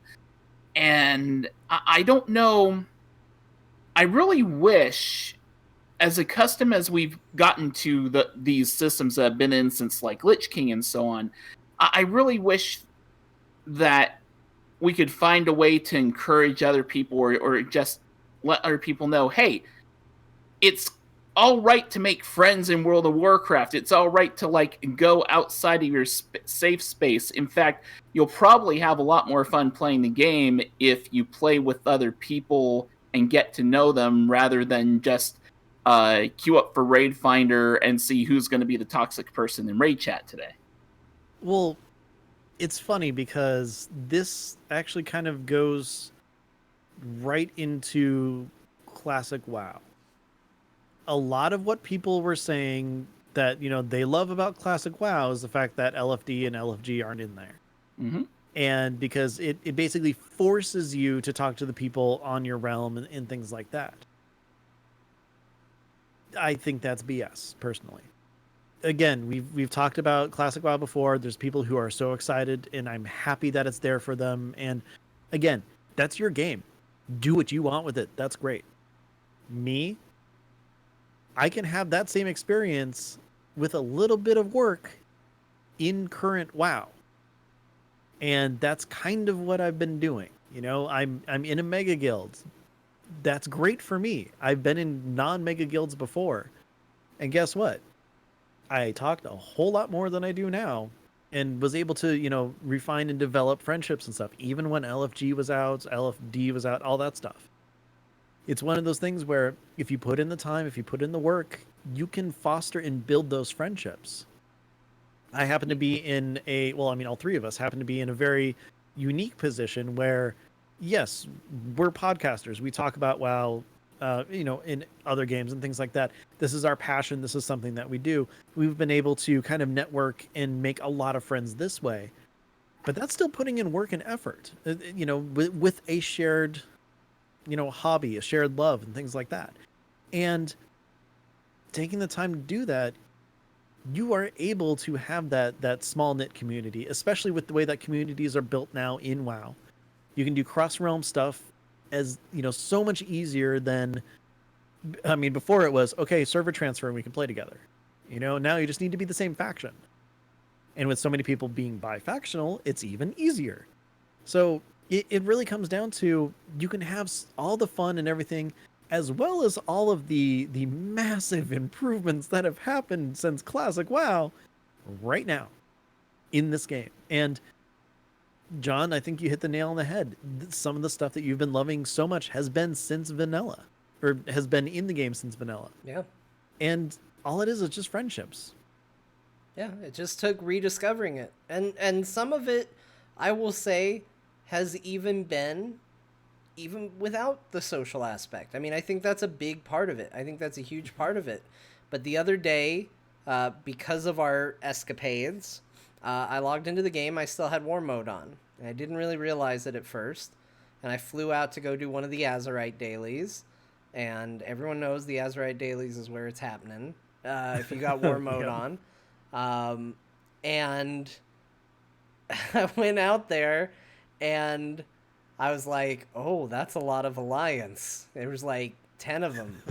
And I don't know... I really wish, as accustomed as we've gotten to these systems that have been in since like Lich King and so on, I really wish that we could find a way to encourage other people or just let other people know, hey, it's all right to make friends in World of Warcraft. It's all right to like go outside of your safe space. In fact, you'll probably have a lot more fun playing the game if you play with other people and get to know them rather than just queue up for Raid Finder and see who's going to be the toxic person in Raid Chat today. Well, it's funny because this actually kind of goes right into classic WoW. A lot of what people were saying that, you know, they love about classic WoW is the fact that LFD and LFG aren't in there. Mm-hmm. And because it basically forces you to talk to the people on your realm and things like that. I think that's BS, personally. Again, we've talked about classic WoW before. There's people who are so excited, and I'm happy that it's there for them. And again, that's your game. Do what you want with it. That's great. Me, I can have that same experience with a little bit of work in current WoW. And that's kind of what I've been doing. You know, I'm in a mega guild. That's great for me. I've been in non-mega guilds before. And guess what? I talked a whole lot more than I do now and was able to, you know, refine and develop friendships and stuff, even when LFG was out, LFD was out, all that stuff. It's one of those things where if you put in the time, if you put in the work, you can foster and build those friendships. I happen to be in all three of us happen to be in a very unique position where, yes, we're podcasters. We talk about WoW, in other games and things like that. This is our passion. This is something that we do. We've been able to kind of network and make a lot of friends this way. But that's still putting in work and effort, with a shared, hobby, a shared love and things like that. And taking the time to do that, you are able to have that small knit community, especially with the way that communities are built now in WoW. You can do cross realm stuff as, so much easier than, before it was, okay, server transfer and we can play together. Now you just need to be the same faction. And with so many people being bi-factional, it's even easier. So it really comes down to, you can have all the fun and everything, as well as all of the massive improvements that have happened since Classic WoW right now in this game. And John, I think you hit the nail on the head. Some of the stuff that you've been loving so much has been since vanilla, or has been in the game since vanilla. Yeah. And all it is just friendships. Yeah, it just took rediscovering it. And some of it, I will say, has even been even without the social aspect. I think that's a big part of it. I think that's a huge part of it. But the other day, because of our escapades, I logged into the game. I still had war mode on. And I didn't really realize it at first. and I flew out to go do one of the Azurite dailies. And everyone knows the Azurite dailies is where it's happening. If you got war mode on. And I went out there and I was like, oh, that's a lot of Alliance. There was like 10 of them.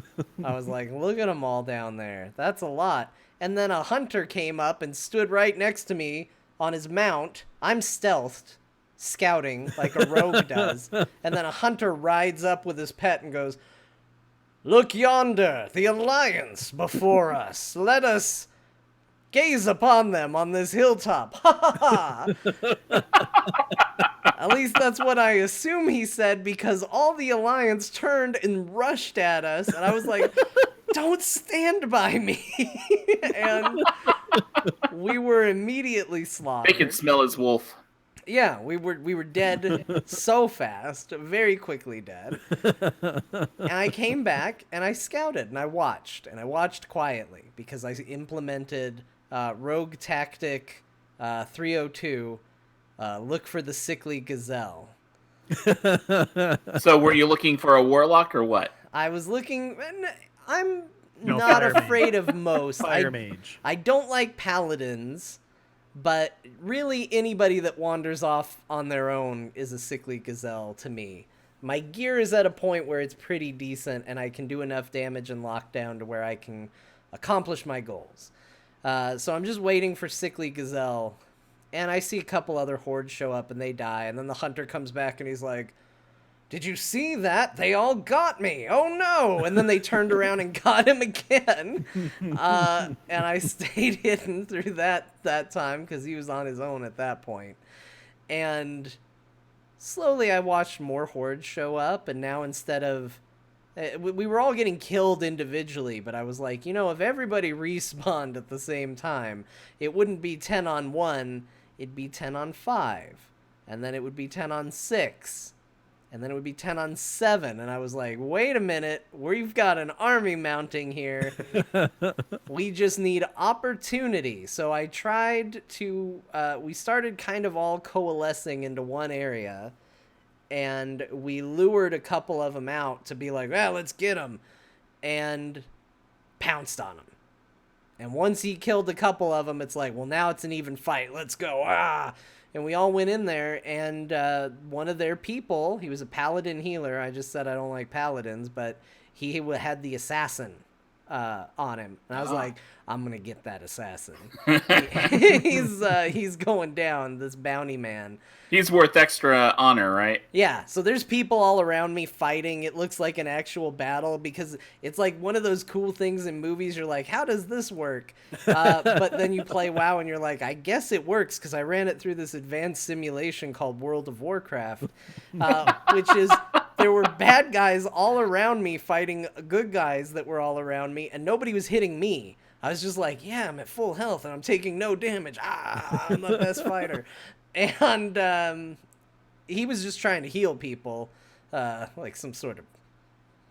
I was like, look at them all down there. That's a lot. And then a hunter came up and stood right next to me on his mount. I'm stealthed, scouting like a rogue does. And then a hunter rides up with his pet and goes, look yonder, the Alliance before us. Let us gaze upon them on this hilltop. Ha ha ha. At least that's what I assume he said, because all the Alliance turned and rushed at us, and I was like, don't stand by me. And we were immediately slaughtered. They could smell his wolf. Yeah, we were dead so fast, very quickly dead. And I came back and I scouted and I watched quietly, because I implemented rogue tactic 302, look for the sickly gazelle. So were you looking for a warlock or what? I was looking, I'm No, not fire afraid of most. Fire mage. I don't like paladins, but really anybody that wanders off on their own is a sickly gazelle to me. My gear is at a point where it's pretty decent, and I can do enough damage and lockdown to where I can accomplish my goals. So I'm just waiting for sickly gazelle, and I see a couple other hordes show up, and they die, and then the hunter comes back, and he's like, did you see that? They all got me. Oh, no. And then they turned around and got him again. And I stayed hidden through that time because he was on his own at that point. And slowly I watched more hordes show up. And now instead of... we were all getting killed individually, but I was like, if everybody respawned at the same time, it wouldn't be 10 on 1. It'd be 10 on 5. And then it would be 10 on 6. And then it would be 10 on 7. And I was like, wait a minute. We've got an army mounting here. We just need opportunity. So I tried to... we started kind of all coalescing into one area. And we lured a couple of them out to be like, well, let's get them. And pounced on them. And once he killed a couple of them, it's like, well, now it's an even fight. Let's go. Ah! And we all went in there, and one of their people, he was a paladin healer. I just said I don't like paladins, but he had the assassin on him. And I was like, I'm going to get that assassin. He's going down, this bounty man. He's worth extra honor, right? Yeah, so there's people all around me fighting. It looks like an actual battle because it's like one of those cool things in movies. You're like, how does this work? But then you play WoW and you're like, I guess it works because I ran it through this advanced simulation called World of Warcraft, which is there were bad guys all around me fighting good guys that were all around me, and nobody was hitting me. I was just like, yeah, I'm at full health and I'm taking no damage. I'm the best fighter. And he was just trying to heal people, like some sort of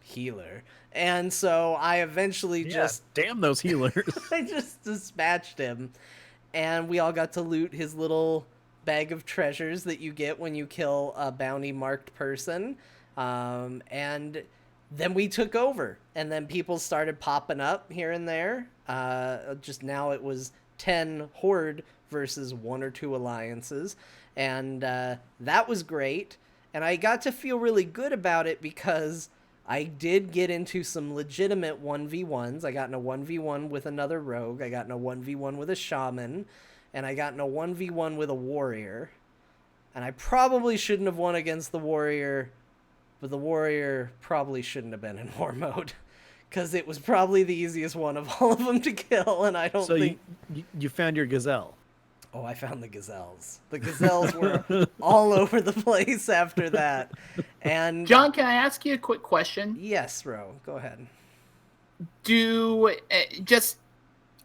healer. And so I eventually damn those healers. I just dispatched him. And we all got to loot his little bag of treasures that you get when you kill a bounty marked person. And then we took over. And then people started popping up here and there. Just now it was 10 horde versus 1 or 2 alliances, and that was great, and I got to feel really good about it because I did get into some legitimate 1v1s. I got in a 1v1 with another rogue, I got in a 1v1 with a shaman, and I got in a 1v1 with a warrior, and I probably shouldn't have won against the warrior, but the warrior probably shouldn't have been in war mode. Because it was probably the easiest one of all of them to kill, and I don't think... So you found your gazelle. Oh, I found the gazelles. The gazelles were all over the place after that. And John, can I ask you a quick question? Yes, Ro. Go ahead. Do just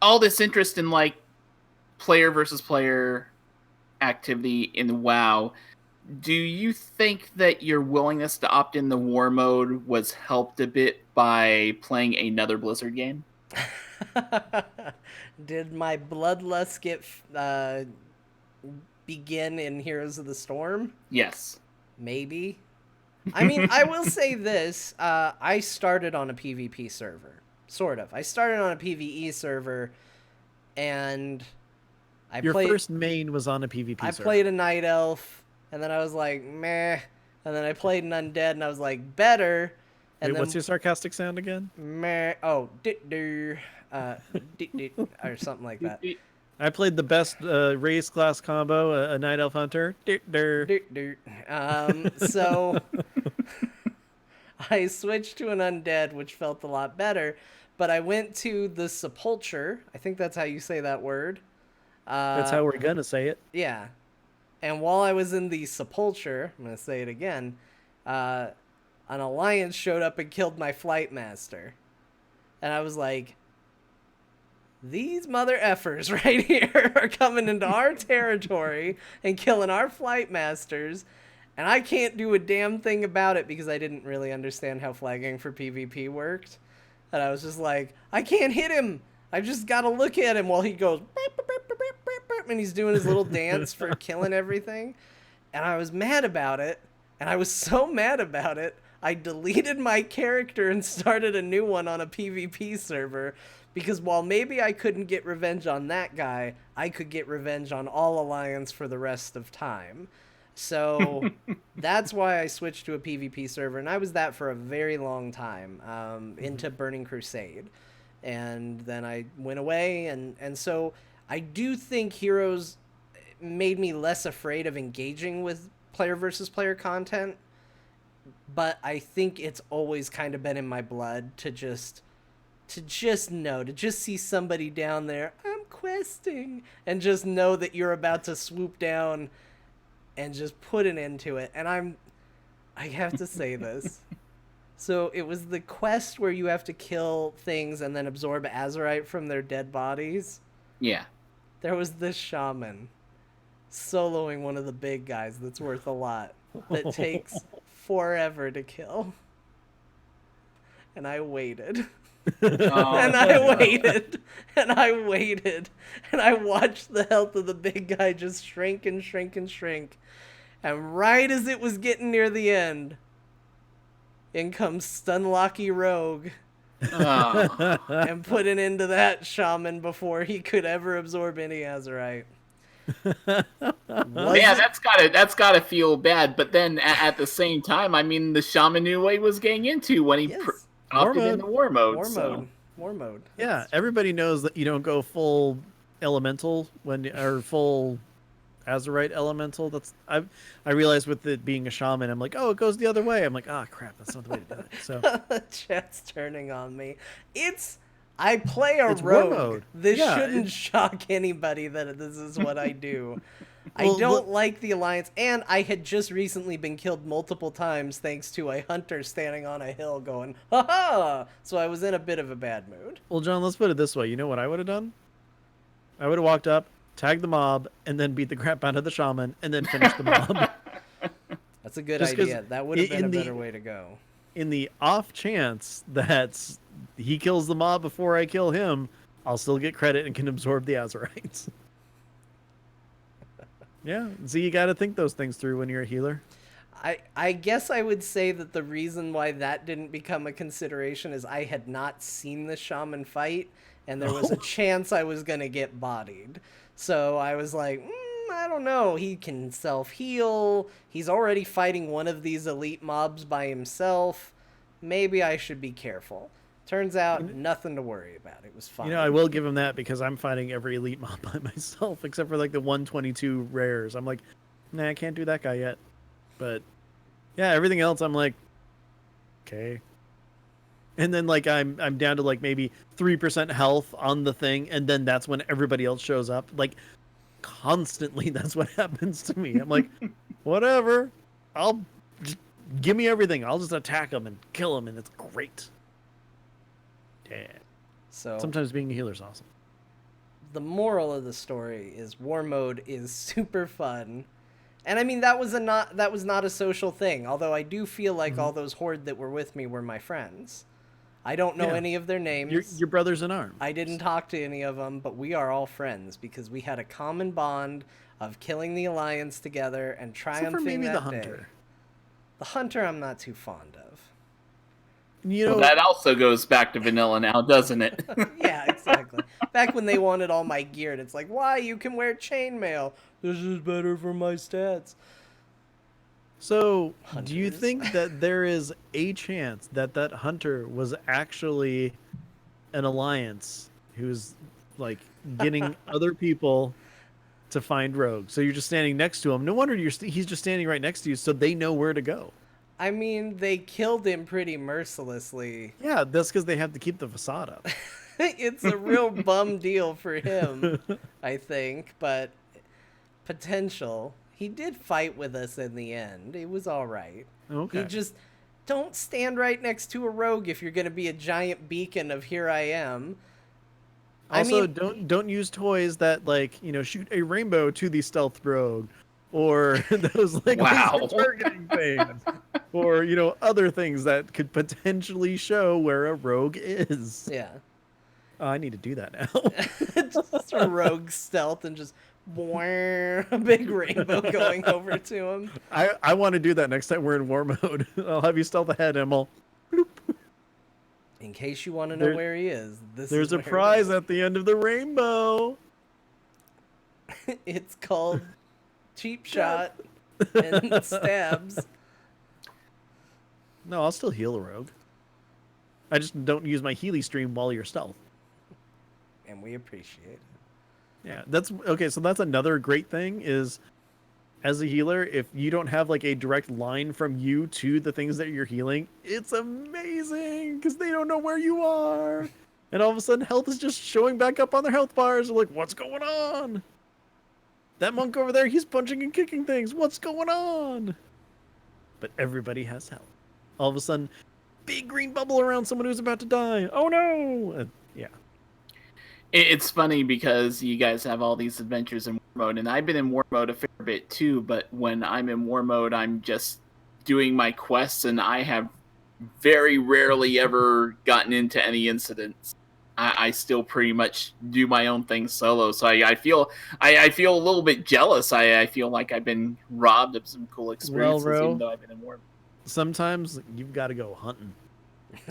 all this interest in like player versus player activity in WoW, do you think that your willingness to opt in the war mode was helped a bit by playing another Blizzard game? Did my bloodlust get begin in Heroes of the Storm? Yes. Maybe. I mean, I will say this. I started on a PvP server. Sort of. I started on a PvE server, and Your first main was on a PvP I server. played a night elf, and then I was like, meh. And then I played an undead, and I was like, better. And Wait, then what's your sarcastic sound again? meh. Oh, or something like that. I played the best race class combo, a night elf hunter. So I switched to an undead, which felt a lot better. But I went to the sepulcher. I think that's how you say that word. That's how we're gonna say it. Yeah. And while I was in the sepulcher, I'm going to say it again, an alliance showed up and killed my flight master. And I was like, these mother effers right here are coming into our territory and killing our flight masters. And I can't do a damn thing about it because I didn't really understand how flagging for PvP worked. And I was just like, I can't hit him. I just got to look at him while he goes, beep, beep, beep, beep, beep, beep, and he's doing his little dance for killing everything. And I was mad about it. And I was so mad about it, I deleted my character and started a new one on a PvP server. Because while maybe I couldn't get revenge on that guy, I could get revenge on all Alliance for the rest of time. So that's why I switched to a PvP server. And I was that for a very long time, into Burning Crusade. And then I went away. And so I do think Heroes made me less afraid of engaging with player versus player content. But I think it's always kind of been in my blood to just see somebody down there, I'm questing, and just know that you're about to swoop down and just put an end to it. And I have to say this. So it was the quest where you have to kill things and then absorb azurite from their dead bodies. Yeah. There was this shaman soloing one of the big guys that's worth a lot that takes forever to kill. And I waited. And I waited, and I waited, and I watched the health of the big guy just shrink and shrink and shrink. And right as it was getting near the end, in comes Stunlocky Rogue and put an end to that shaman before he could ever absorb any azurite. Yeah, that's gotta feel bad. But then at the same time, I mean, the shaman knew what he was getting into when he opted into war mode. War mode. Yeah, everybody knows that you don't go full elemental or full azurite elemental. I realized with it being a shaman, I'm like, oh, it goes the other way. I'm like, ah, crap, that's not the way to do it. So Chat's turning on me. I play a rogue. This shouldn't shock anybody that this is what I do. I don't like the Alliance, and I had just recently been killed multiple times thanks to a hunter standing on a hill going, ha-ha! So I was in a bit of a bad mood. Well, John, let's put it this way. You know what I would have done? I would have walked up, tagged the mob, and then beat the crap out of the shaman, and then finished the mob. That's a good idea. That would have been a better way to go. In the off chance that he kills the mob before I kill him, I'll still get credit and can absorb the azurites. Yeah, so you got to think those things through when you're a healer. I guess I would say that the reason why that didn't become a consideration is I had not seen the shaman fight, and there was a chance I was going to get bodied. So I was like, I don't know. He can self-heal. He's already fighting one of these elite mobs by himself. Maybe I should be careful. Turns out, nothing to worry about. It was fine. You know, I will give him that because I'm fighting every elite mob by myself, except for like the 122 rares. I'm like, nah, I can't do that guy yet. But yeah, everything else, I'm like, okay. And then like I'm down to like maybe 3% health on the thing, and then that's when everybody else shows up. Like constantly, that's what happens to me. I'm like, whatever. I'll just give me everything. I'll just attack them and kill them, and it's great. Yeah. So sometimes being a healer is awesome. The moral of the story is war mode is super fun. And I mean that was not a social thing, although I do feel like all those horde that were with me were my friends. I don't know any of their names. Your brothers in arms. I didn't talk to any of them, but we are all friends because we had a common bond of killing the Alliance together and triumphing Except for maybe that the hunter. day. The hunter I'm not too fond of. You know, Well, that also goes back to vanilla now, doesn't it? Yeah, exactly. Back when they wanted all my gear, and it's like, why? You can wear chainmail. This is better for my stats. so do you Hunters. think that there is a chance that that hunter was actually an alliance who's like getting other people to find Rogue? So you're just standing next to him. No wonder he's just standing right next to you, so they know where to go. I mean, they killed him pretty mercilessly. Yeah, that's because they have to keep the facade up. It's a real bum deal for him, I think, but potential. He did fight with us in the end. It was all right. Okay. He just don't stand right next to a rogue if you're going to be a giant beacon of here I am. Also, I mean, don't use toys that like shoot a rainbow to the stealth rogue, or those like Wow. laser targeting things, or other things that could potentially show where a rogue is. yeah. Oh, I need to do that now. Just a rogue stealth and just a big rainbow going over to him. I want to do that next time we're in war mode. I'll have you stealth ahead, Emil. In case you want to know where he is, There's is a where it prize is. at the end of the rainbow. It's called cheap shot and stabs. No, I'll still heal a rogue. I just don't use my Healy stream while you're stealth. And we appreciate it. Yeah, that's okay. So that's another great thing is, as a healer, if you don't have like a direct line from you to the things that you're healing, it's amazing because they don't know where you are, and all of a sudden health is just showing back up on their health bars. They're like, what's going on? That monk over there, he's punching and kicking things. What's going on? But everybody has health. All of a sudden, big green bubble around someone who's about to die. Oh no! Yeah. It's funny because you guys have all these adventures in war mode, and I've been in war mode a fair bit too, but when I'm in war mode, I'm just doing my quests, and I have very rarely ever gotten into any incidents. I still pretty much do my own thing solo, so I feel a little bit jealous. I feel like I've been robbed of some cool experiences, Ro, even though I've been in war mode. Sometimes you've got to go hunting.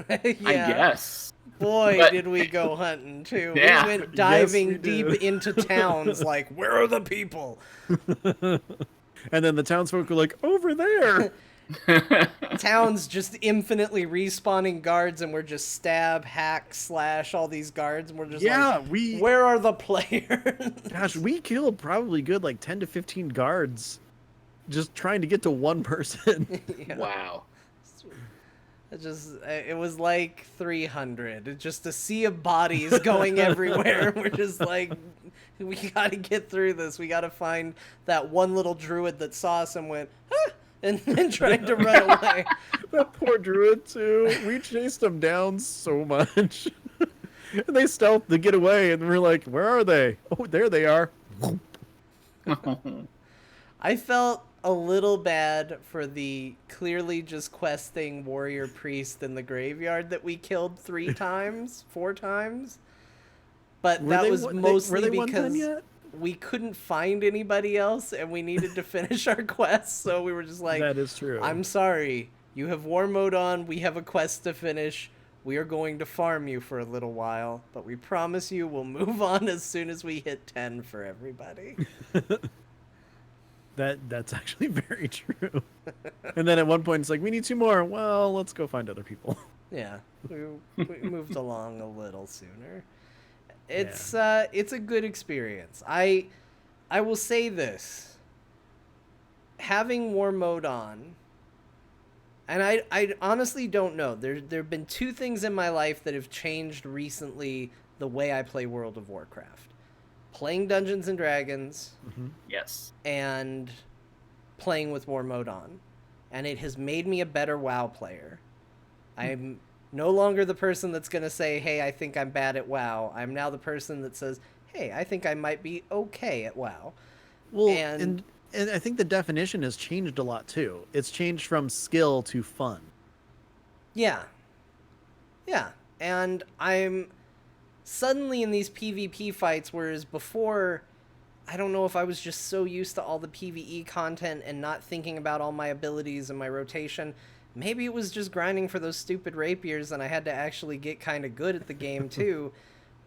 Yeah. I guess. Boy, But- did we go hunting too. Yeah. We went diving we deep did. into towns like, where are the people? And then the townsfolk were like, over there. Towns just infinitely respawning guards, and we're just stab, hack, slash all these guards, and we're just like, where are the players? Gosh, we killed probably good like 10 to 15 guards just trying to get to one person. Yeah. Wow. It was like 300. Just a sea of bodies going everywhere. We're just like, we gotta get through this. We gotta find that one little druid that saw us and went, huh, and then tried to run away. That poor druid too. We chased them down so much. And they stealthed to get away, and we're like, where are they? Oh, there they are. I felt a little bad for the clearly just questing warrior priest in the graveyard that we killed 4 times. But Were that they was were mostly they 110 because yet? we couldn't find anybody else and we needed to finish our quest, so we were just like, That is true. I'm sorry, you have war mode on, we have a quest to finish, we are going to farm you for a little while, but we promise you we'll move on as soon as we hit 10 for everybody. That's actually very true. And then at one point it's like, we need 2 more. Well, let's go find other people. Yeah, we moved along a little sooner. It's a good experience. I will say this. Having war mode on, and I honestly don't know. There've been 2 things in my life that have changed recently the way I play World of Warcraft. Playing Dungeons and Dragons Yes. and playing with war mode on. And it has made me a better WoW player. I'm no longer the person that's going to say, hey, I think I'm bad at WoW. I'm now the person that says, hey, I think I might be okay at WoW. Well, And- and I think the definition has changed a lot too. It's changed from skill to fun. Yeah. Yeah. And I'm suddenly in these PvP fights, whereas before I don't know if I was just so used to all the PvE content and not thinking about all my abilities and my rotation. Maybe it was just grinding for those stupid rapiers and I had to actually get kind of good at the game too.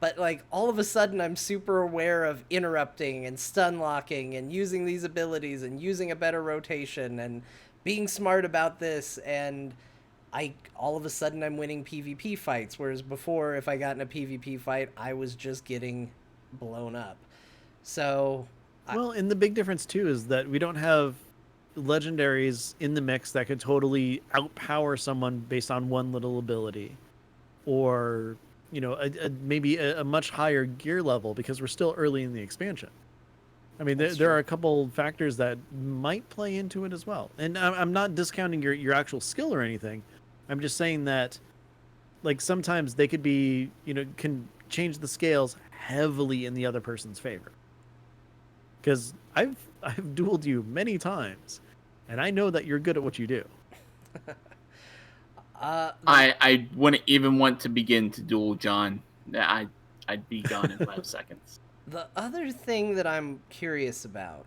But like all of a sudden I'm super aware of interrupting and stun locking and using these abilities and using a better rotation and being smart about this, and all of a sudden I'm winning PvP fights, whereas before if I got in a PvP fight I was just getting blown up. So Well, and the big difference too is that we don't have legendaries in the mix that could totally outpower someone based on one little ability, or maybe a much higher gear level, because we're still early in the expansion. I mean, there are a couple factors that might play into it as well, and I'm not discounting your actual skill or anything. I'm just saying that, like, sometimes they could be, can change the scales heavily in the other person's favor. Because I've dueled you many times, and I know that you're good at what you do. I wouldn't even want to begin to duel John. I'd be gone in 5 seconds. The other thing that I'm curious about,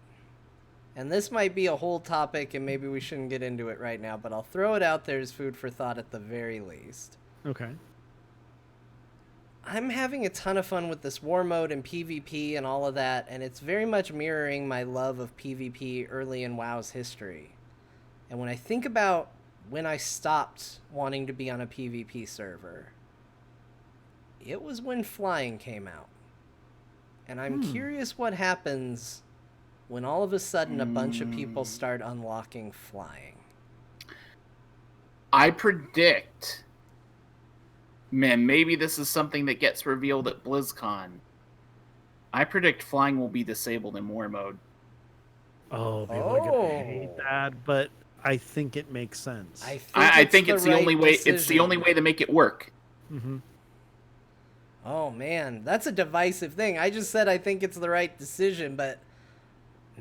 and this might be a whole topic and maybe we shouldn't get into it right now, but I'll throw it out there as food for thought at the very least. Okay. I'm having a ton of fun with this war mode and PvP and all of that, and it's very much mirroring my love of PvP early in WoW's history. And when I think about when I stopped wanting to be on a PvP server, it was when flying came out. And I'm curious what happens when all of a sudden a bunch of people start unlocking flying. I predict, man, maybe this is something that gets revealed at BlizzCon. I predict flying will be disabled in war mode. Oh, people are gonna hate that, but I think it makes sense. I think it's the right only way. decision. It's the only way to make it work. Mm-hmm. Oh man, that's a divisive thing. I just said I think it's the right decision, but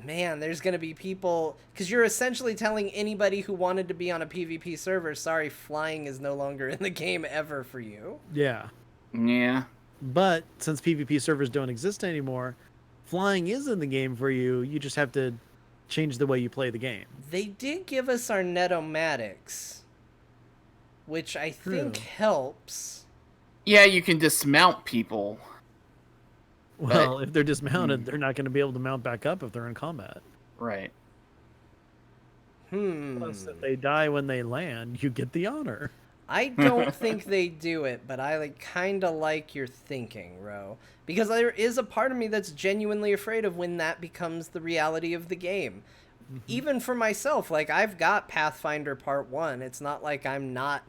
man, there's going to be people, because you're essentially telling anybody who wanted to be on a PvP server, sorry, flying is no longer in the game ever for you. Yeah. Yeah. But since PvP servers don't exist anymore, flying is in the game for you. You just have to change the way you play the game. They did give us our netomatics, which I think helps. Yeah, you can dismount people. Well, if they're dismounted, they're not going to be able to mount back up if they're in combat. Right. Plus, if they die when they land, you get the honor. I don't think they do it, but I kind of like your thinking, Ro. Because there is a part of me that's genuinely afraid of when that becomes the reality of the game. Mm-hmm. Even for myself, I've got Pathfinder Part 1. It's not like I'm not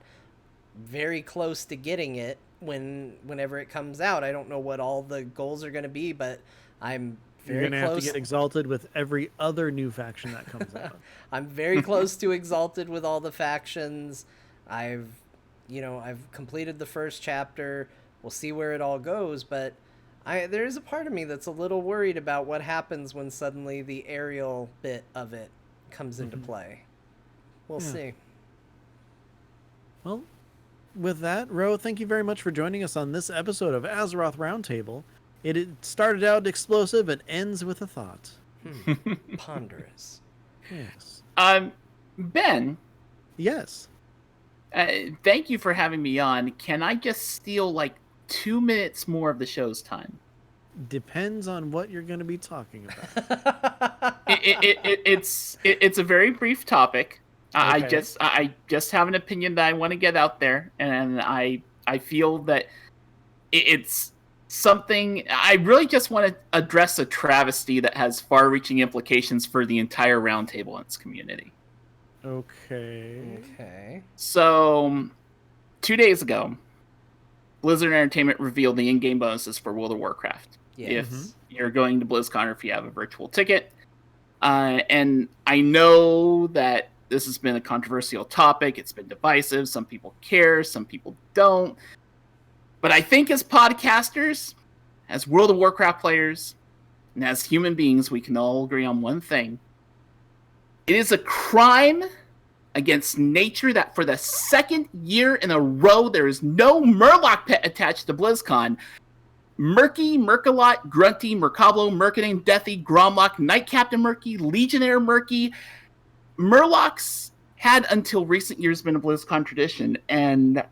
very close to getting it whenever it comes out. I don't know what all the goals are going to be, but I'm very close. You're going to have to get Exalted with every other new faction that comes out. I'm very close to Exalted with all the factions. I've completed the first chapter. We'll see where it all goes, but there is a part of me that's a little worried about what happens when suddenly the aerial bit of it comes into play. We'll see. Well, with that, Ro, thank you very much for joining us on this episode of Azeroth Roundtable. It started out explosive and ends with a thought. Ponderous. Yes. Ben. Yes. Thank you for having me on. Can I just steal 2 minutes more of the show's time? Depends on what you're going to be talking about. It's a very brief topic. Okay. I just have an opinion that I want to get out there, and I feel that it's something. I really just want to address a travesty that has far-reaching implications for the entire Roundtable and its community. Okay. So, 2 days ago, Blizzard Entertainment revealed the in-game bonuses for World of Warcraft. Yeah. If you're going to BlizzCon or if you have a virtual ticket. And I know that this has been a controversial topic. It's been divisive. Some people care, some people don't. But I think as podcasters, as World of Warcraft players, and as human beings, we can all agree on one thing. It is a crime against nature that for the second year in a row, there is no Murloc pet attached to BlizzCon. Murky, Merkalot, Grunty, Merkablo, Mercaning, Deathy, Gromlock, Knight Captain Murky, Legionnaire Murky. Murlocs had until recent years been a BlizzCon tradition, and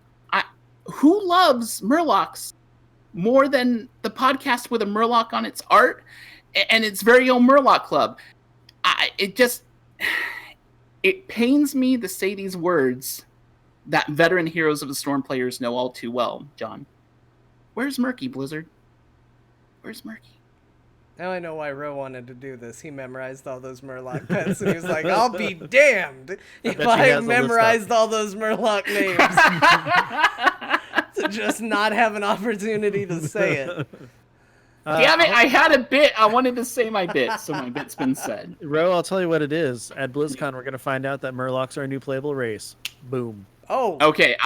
who loves Murlocs more than the podcast with a Murloc on its art and its very own Murloc Club? It pains me to say these words that veteran Heroes of the Storm players know all too well, John. Where's Murky, Blizzard? Where's Murky? Now I know why Ro wanted to do this. He memorized all those Murloc pets, and he was like, I'll be damned if I memorized all those Murloc names. To just not have an opportunity to say it. Damn it, I had a bit. I wanted to say my bit, so my bit's been said. Ro, I'll tell you what it is. At BlizzCon, we're going to find out that Murlocs are a new playable race. Boom. Oh, okay.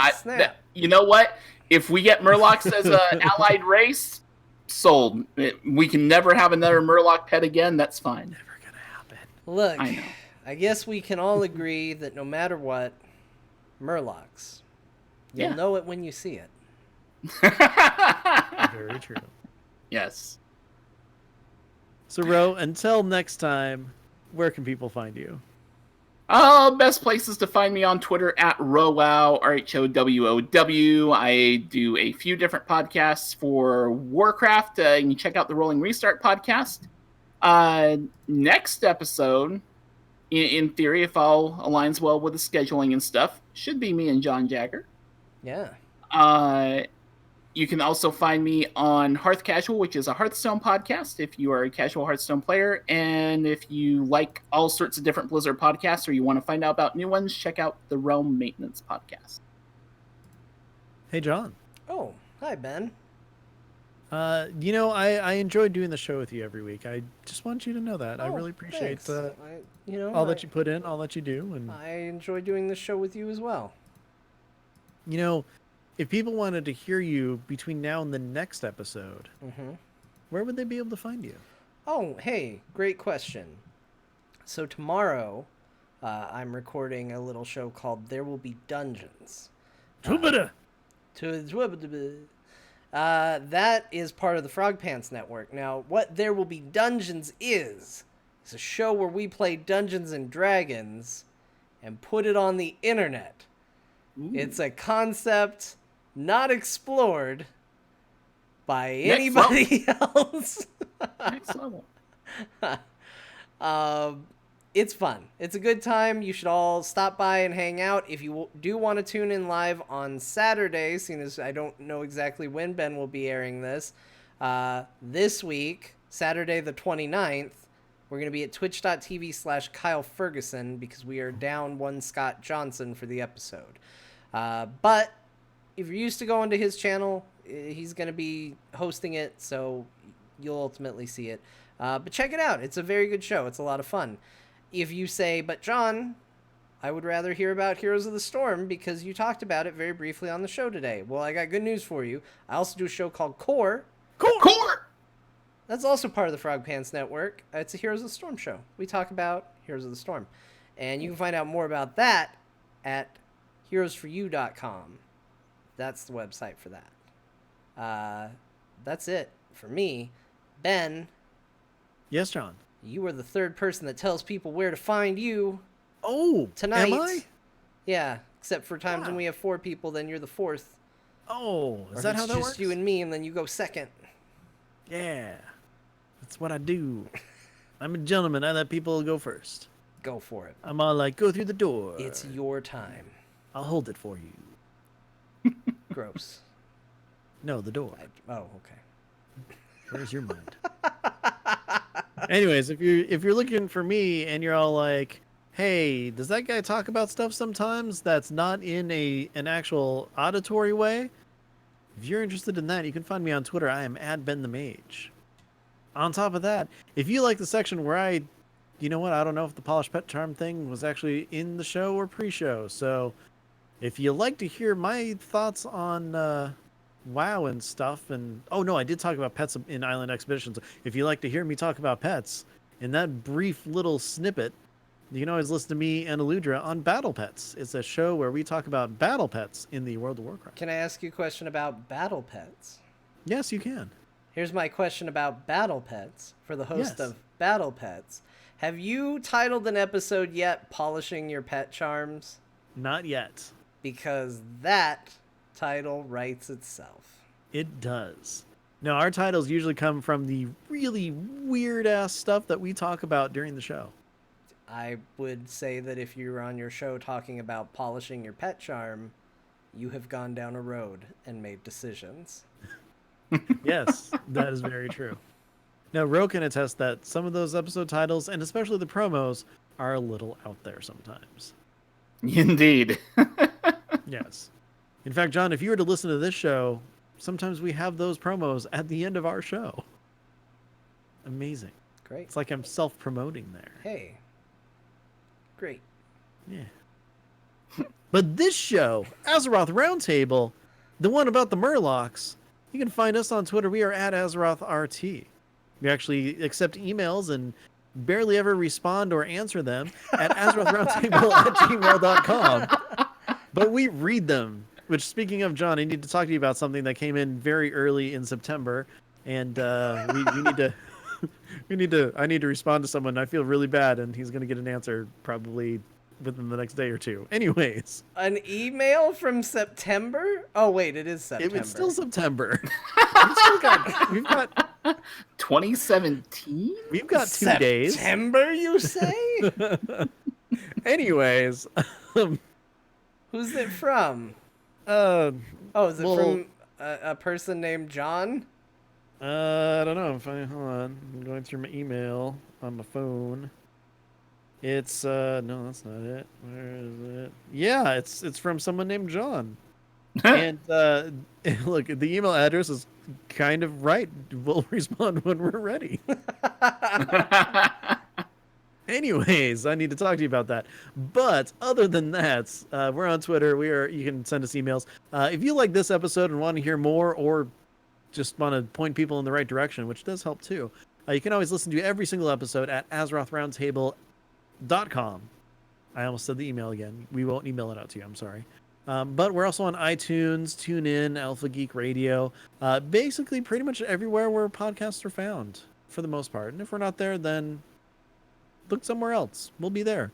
You know what? If we get Murlocs as an allied race, sold. We can never have another Murloc pet again. That's fine. Never going to happen. Look, I know. I guess we can all agree that no matter what, Murlocs, you'll know it when you see it. Very true. Yes. So, Ro, until next time, where can people find you? Best places to find me on Twitter at Rowow, RHOWOW. I do a few different podcasts for Warcraft. You can check out the Rolling Restart podcast. Next episode, in theory, if all aligns well with the scheduling and stuff, should be me and John Jagger. Yeah. You can also find me on Hearth Casual, which is a Hearthstone podcast if you are a casual Hearthstone player. And if you like all sorts of different Blizzard podcasts or you want to find out about new ones, check out the Realm Maintenance podcast. Hey, John. Oh, hi, Ben. I enjoy doing the show with you every week. I just want you to know that. I really appreciate all that you put in, all that you do. And I enjoy doing this show with you as well. If people wanted to hear you between now and the next episode, where would they be able to find you? Oh, hey, great question. So tomorrow, I'm recording a little show called There Will Be Dungeons. That is part of the Frog Pants Network. Now, what There Will Be Dungeons is a show where we play Dungeons and Dragons and put it on the internet. Ooh. It's a concept not explored by anybody else. Next level. It's fun. It's a good time. You should all stop by and hang out. If you do want to tune in live on Saturday, seeing as I don't know exactly when Ben will be airing this, this week, Saturday the 29th, we're going to be at twitch.tv/Kyle Ferguson because we are down one Scott Johnson for the episode. But if you're used to going to his channel, he's going to be hosting it, so you'll ultimately see it. But check it out. It's a very good show. It's a lot of fun. If you say, but John, I would rather hear about Heroes of the Storm because you talked about it very briefly on the show today. Well, I got good news for you. I also do a show called Core. Core! That's also part of the Frog Pants Network. It's a Heroes of the Storm show. We talk about Heroes of the Storm. And you can find out more about that at heroesforyou.com. That's the website for that. That's it for me. Ben. Yes, John. You are the third person that tells people where to find you. Oh, tonight. Am I? Yeah, except for times when we have 4 people, then you're the 4th. Oh, is that how that works? It's just you and me, and then you go second. Yeah, that's what I do. I'm a gentleman. I let people go first. Go for it. I'm all like, go through the door. It's your time. I'll hold it for you. Gross. No, the door. Okay. Where's your mind? Anyways, if you're looking for me and you're all like, hey, does that guy talk about stuff sometimes that's not in an actual auditory way? If you're interested in that, you can find me on Twitter. I am @BenTheMage. On top of that, if you like the section where you know what, I don't know if the Polished Pet Charm thing was actually in the show or pre-show. So if you like to hear my thoughts on WoW and stuff, and oh no, I did talk about pets in Island Expeditions. If you like to hear me talk about pets in that brief little snippet, you can always listen to me and Aludra on Battle Pets. It's a show where we talk about battle pets in the World of Warcraft. Can I ask you a question about battle pets? Yes, you can. Here's my question about Battle Pets for the host Yes. of Battle Pets. Have you titled an episode yet Polishing Your Pet Charms? Not yet. Because that title writes itself. It does. No, our titles usually come from the really weird-ass stuff that we talk about during the show. I would say that if you're on your show talking about polishing your pet charm, you have gone down a road and made decisions. Yes, that is very true. Now, Ro can attest that some of those episode titles, and especially the promos, are a little out there sometimes. Indeed. Yes. In fact, John, if you were to listen to this show, sometimes we have those promos at the end of our show. Amazing. Great. It's like I'm self-promoting there. Hey. Great. Yeah. But this show, Azeroth Roundtable, the one about the Murlocs, you can find us on Twitter. We are at AzerothRT. We actually accept emails and barely ever respond or answer them at AzerothRoundtable@gmail.com. But we read them. Which, speaking of, John, I need to talk to you about something that came in very early in September, and we need to. I need to respond to someone. I feel really bad, and he's going to get an answer probably within the next day or two. Anyways, An email from September? Oh, wait, it is September. it's still September. We've got 2017? We've got 2 days. September, you say? Anyways, Who's it from? uh, Oh, is it well, from a person named John? I don't know. Hold on. I'm going through my email on my phone. It's no, that's not it. Where is it? Yeah, it's from someone named John. And look, the email address is kind of right. We'll respond when we're ready. Anyways, I need to talk to you about that. But other than that, we're on Twitter. You can send us emails. If you like this episode and want to hear more, or just want to point people in the right direction, which does help too, you can always listen to every single episode at AzerothRoundtable.com. I almost said the email again. We won't email it out to you. I'm sorry. But we're also on iTunes, TuneIn, Alpha Geek Radio, basically pretty much everywhere where podcasts are found for the most part. And if we're not there, then look somewhere else. We'll be there.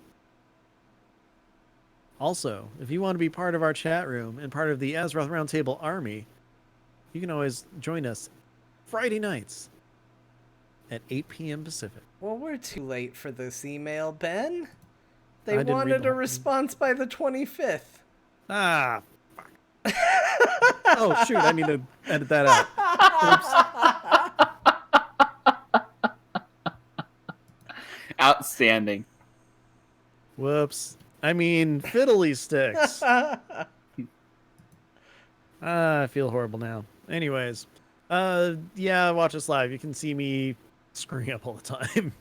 Also, if you want to be part of our chat room and part of the Azeroth Roundtable army, you can always join us Friday nights at 8 p.m. Pacific. Well, we're too late for this email, Ben. They I didn't read wanted the a whole thing. response by the 25th. Ah, fuck. Oh, shoot. I need to edit that out. Outstanding. Whoops. I mean, fiddly sticks. I feel horrible now. Anyways, yeah, watch us live. You can see me screwing up all the time.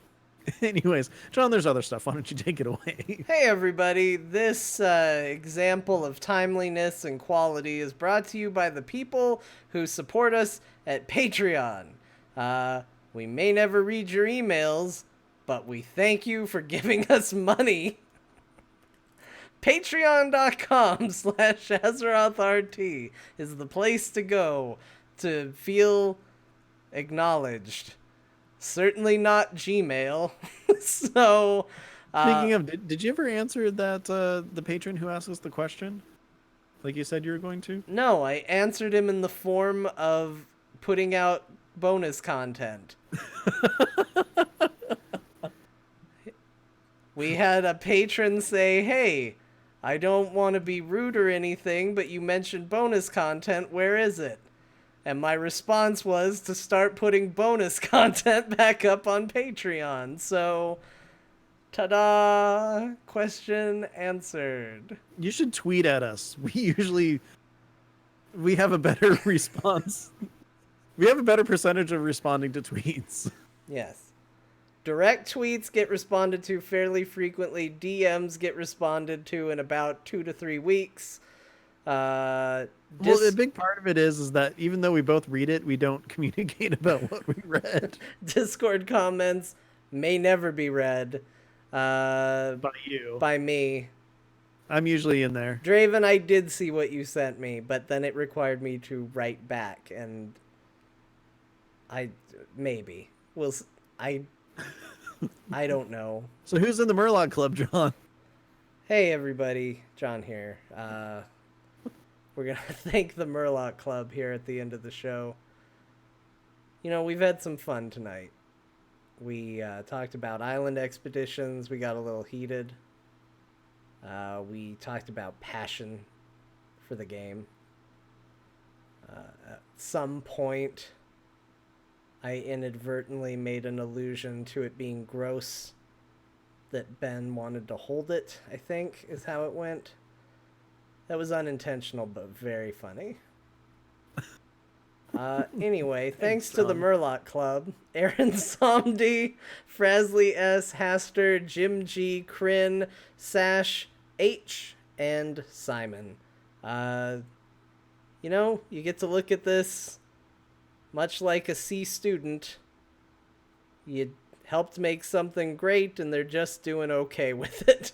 Anyways, John, there's other stuff. Why don't you take it away? Hey everybody, this example of timeliness and quality is brought to you by the people who support us at Patreon. We may never read your emails, but we thank you for giving us money. Patreon.com/AzerothRT is the place to go to feel acknowledged. Certainly not Gmail. So, Speaking of, did you ever answer that the patron who asked us the question, like you said you were going to? no, I answered him in the form of putting out bonus content. We had a patron say, "Hey, I don't want to be rude or anything, but you mentioned bonus content. Where is it?" And my response was to start putting bonus content back up on Patreon. So, ta-da! Question answered. You should tweet at us. We have a better response. We have a better percentage of responding to tweets. Yes. Direct tweets get responded to fairly frequently. DMs get responded to in about 2 to 3 weeks. Well, a big part of it is that even though we both read it, we don't communicate about what we read. Discord comments may never be read By you. by me. I'm usually in there. Draven, I did see what you sent me, but then it required me to write back, and Maybe. I don't know. So who's in the Murloc Club, John? Hey everybody, John here. We're gonna thank the Murloc Club here at the end of the show. You know, we've had some fun tonight. We talked about island expeditions. We got a little heated. We talked about passion for the game. At some point, I inadvertently made an allusion to it being gross that Ben wanted to hold it, I think, is how it went. That was unintentional, but very funny. Anyway, thanks to the Murloc Club, Aaron Somdi, Frasley S, Haster, Jim G, Kryn, Sash, H, and Simon. You know, you get to look at this much like a C student. You helped make something great, and they're just doing okay with it.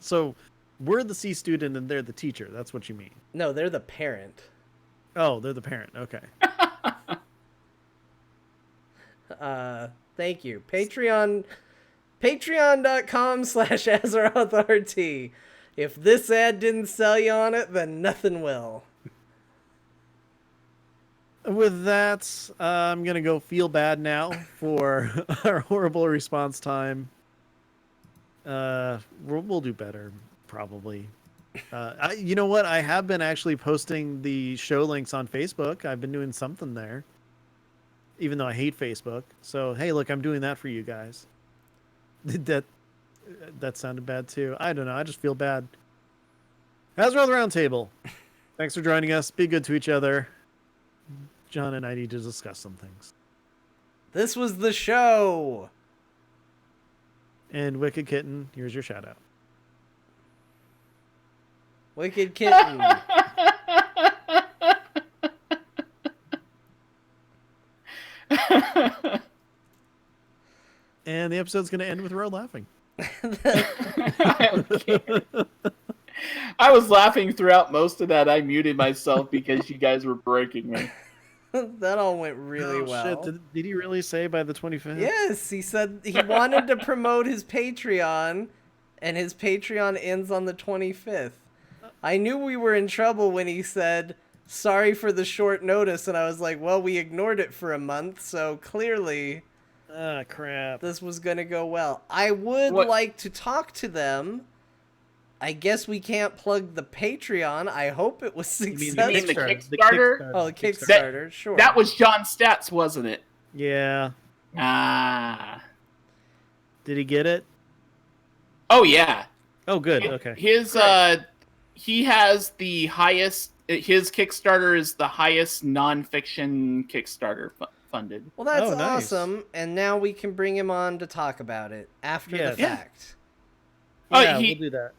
So we're the C student and they're the teacher. That's what you mean. No, they're the parent. Oh, they're the parent. Okay. Thank you. Patreon.com/AzerothRT. If this ad didn't sell you on it, then nothing will. With that, I'm going to go feel bad now for our horrible response time. We'll do better, probably. You know what? I have been actually posting the show links on Facebook. I've been doing something there, even though I hate Facebook. So, hey, look, I'm doing that for you guys. That sounded bad, too. I don't know. I just feel bad. Azeroth Roundtable. Thanks for joining us. Be good to each other. John and I need to discuss some things. This was the show. And Wicked Kitten, here's your shout out. Wicked Kitten. And the episode's going to end with Ro laughing. I was laughing throughout most of that. I muted myself because you guys were breaking me. That all went really well. Shit. Did he really say by the 25th? Yes, he said he wanted to promote his Patreon, and his Patreon ends on the 25th. I knew we were in trouble when he said, sorry for the short notice, and I was like, well, we ignored it for a month, so clearly Ah, crap. this was going to go well. I would like to talk to them. I guess we can't plug the Patreon. I hope it was successful. You mean the Kickstarter? Oh, the Kickstarter, sure. That was John Stats, wasn't it? Yeah. Ah. Did he get it? Oh, yeah. Oh, good. Okay. He has the highest, his Kickstarter is the highest non-fiction Kickstarter funded. Well, that's nice. awesome, and now we can bring him on to talk about it after the fact. Yeah, we'll do that.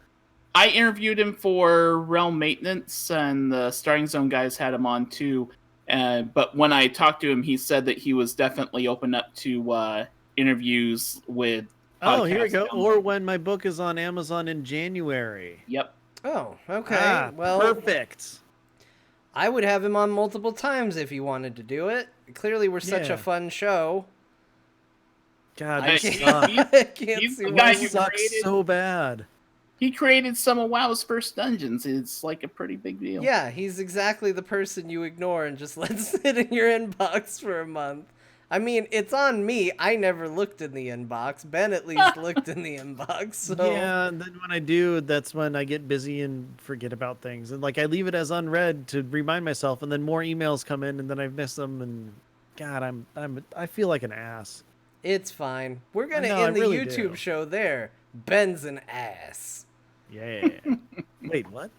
I interviewed him for Realm Maintenance, and the Starting Zone guys had him on too. But when I talked to him, he said that he was definitely open up to interviews with Oh, here we go. podcasts. Or when my book is on Amazon in January. Yep. Oh, okay. Well, perfect. I would have him on multiple times if he wanted to do it. Clearly, we're such Yeah. a fun show. God, I this can't- sucks. I can't he's see the why guy This who sucks created- so bad. He created some of WoW's first dungeons. It's like a pretty big deal. Yeah, he's exactly the person you ignore and just let sit in your inbox for a month. I mean, it's on me. I never looked in the inbox. Ben at least looked in the inbox. So. Yeah, and then when I do, that's when I get busy and forget about things. And like I leave it as unread to remind myself, and then more emails come in, and then I miss them. And God, I feel like an ass. It's fine. We're gonna I end the really YouTube do. show there. Ben's an ass. Yeah. Wait, what?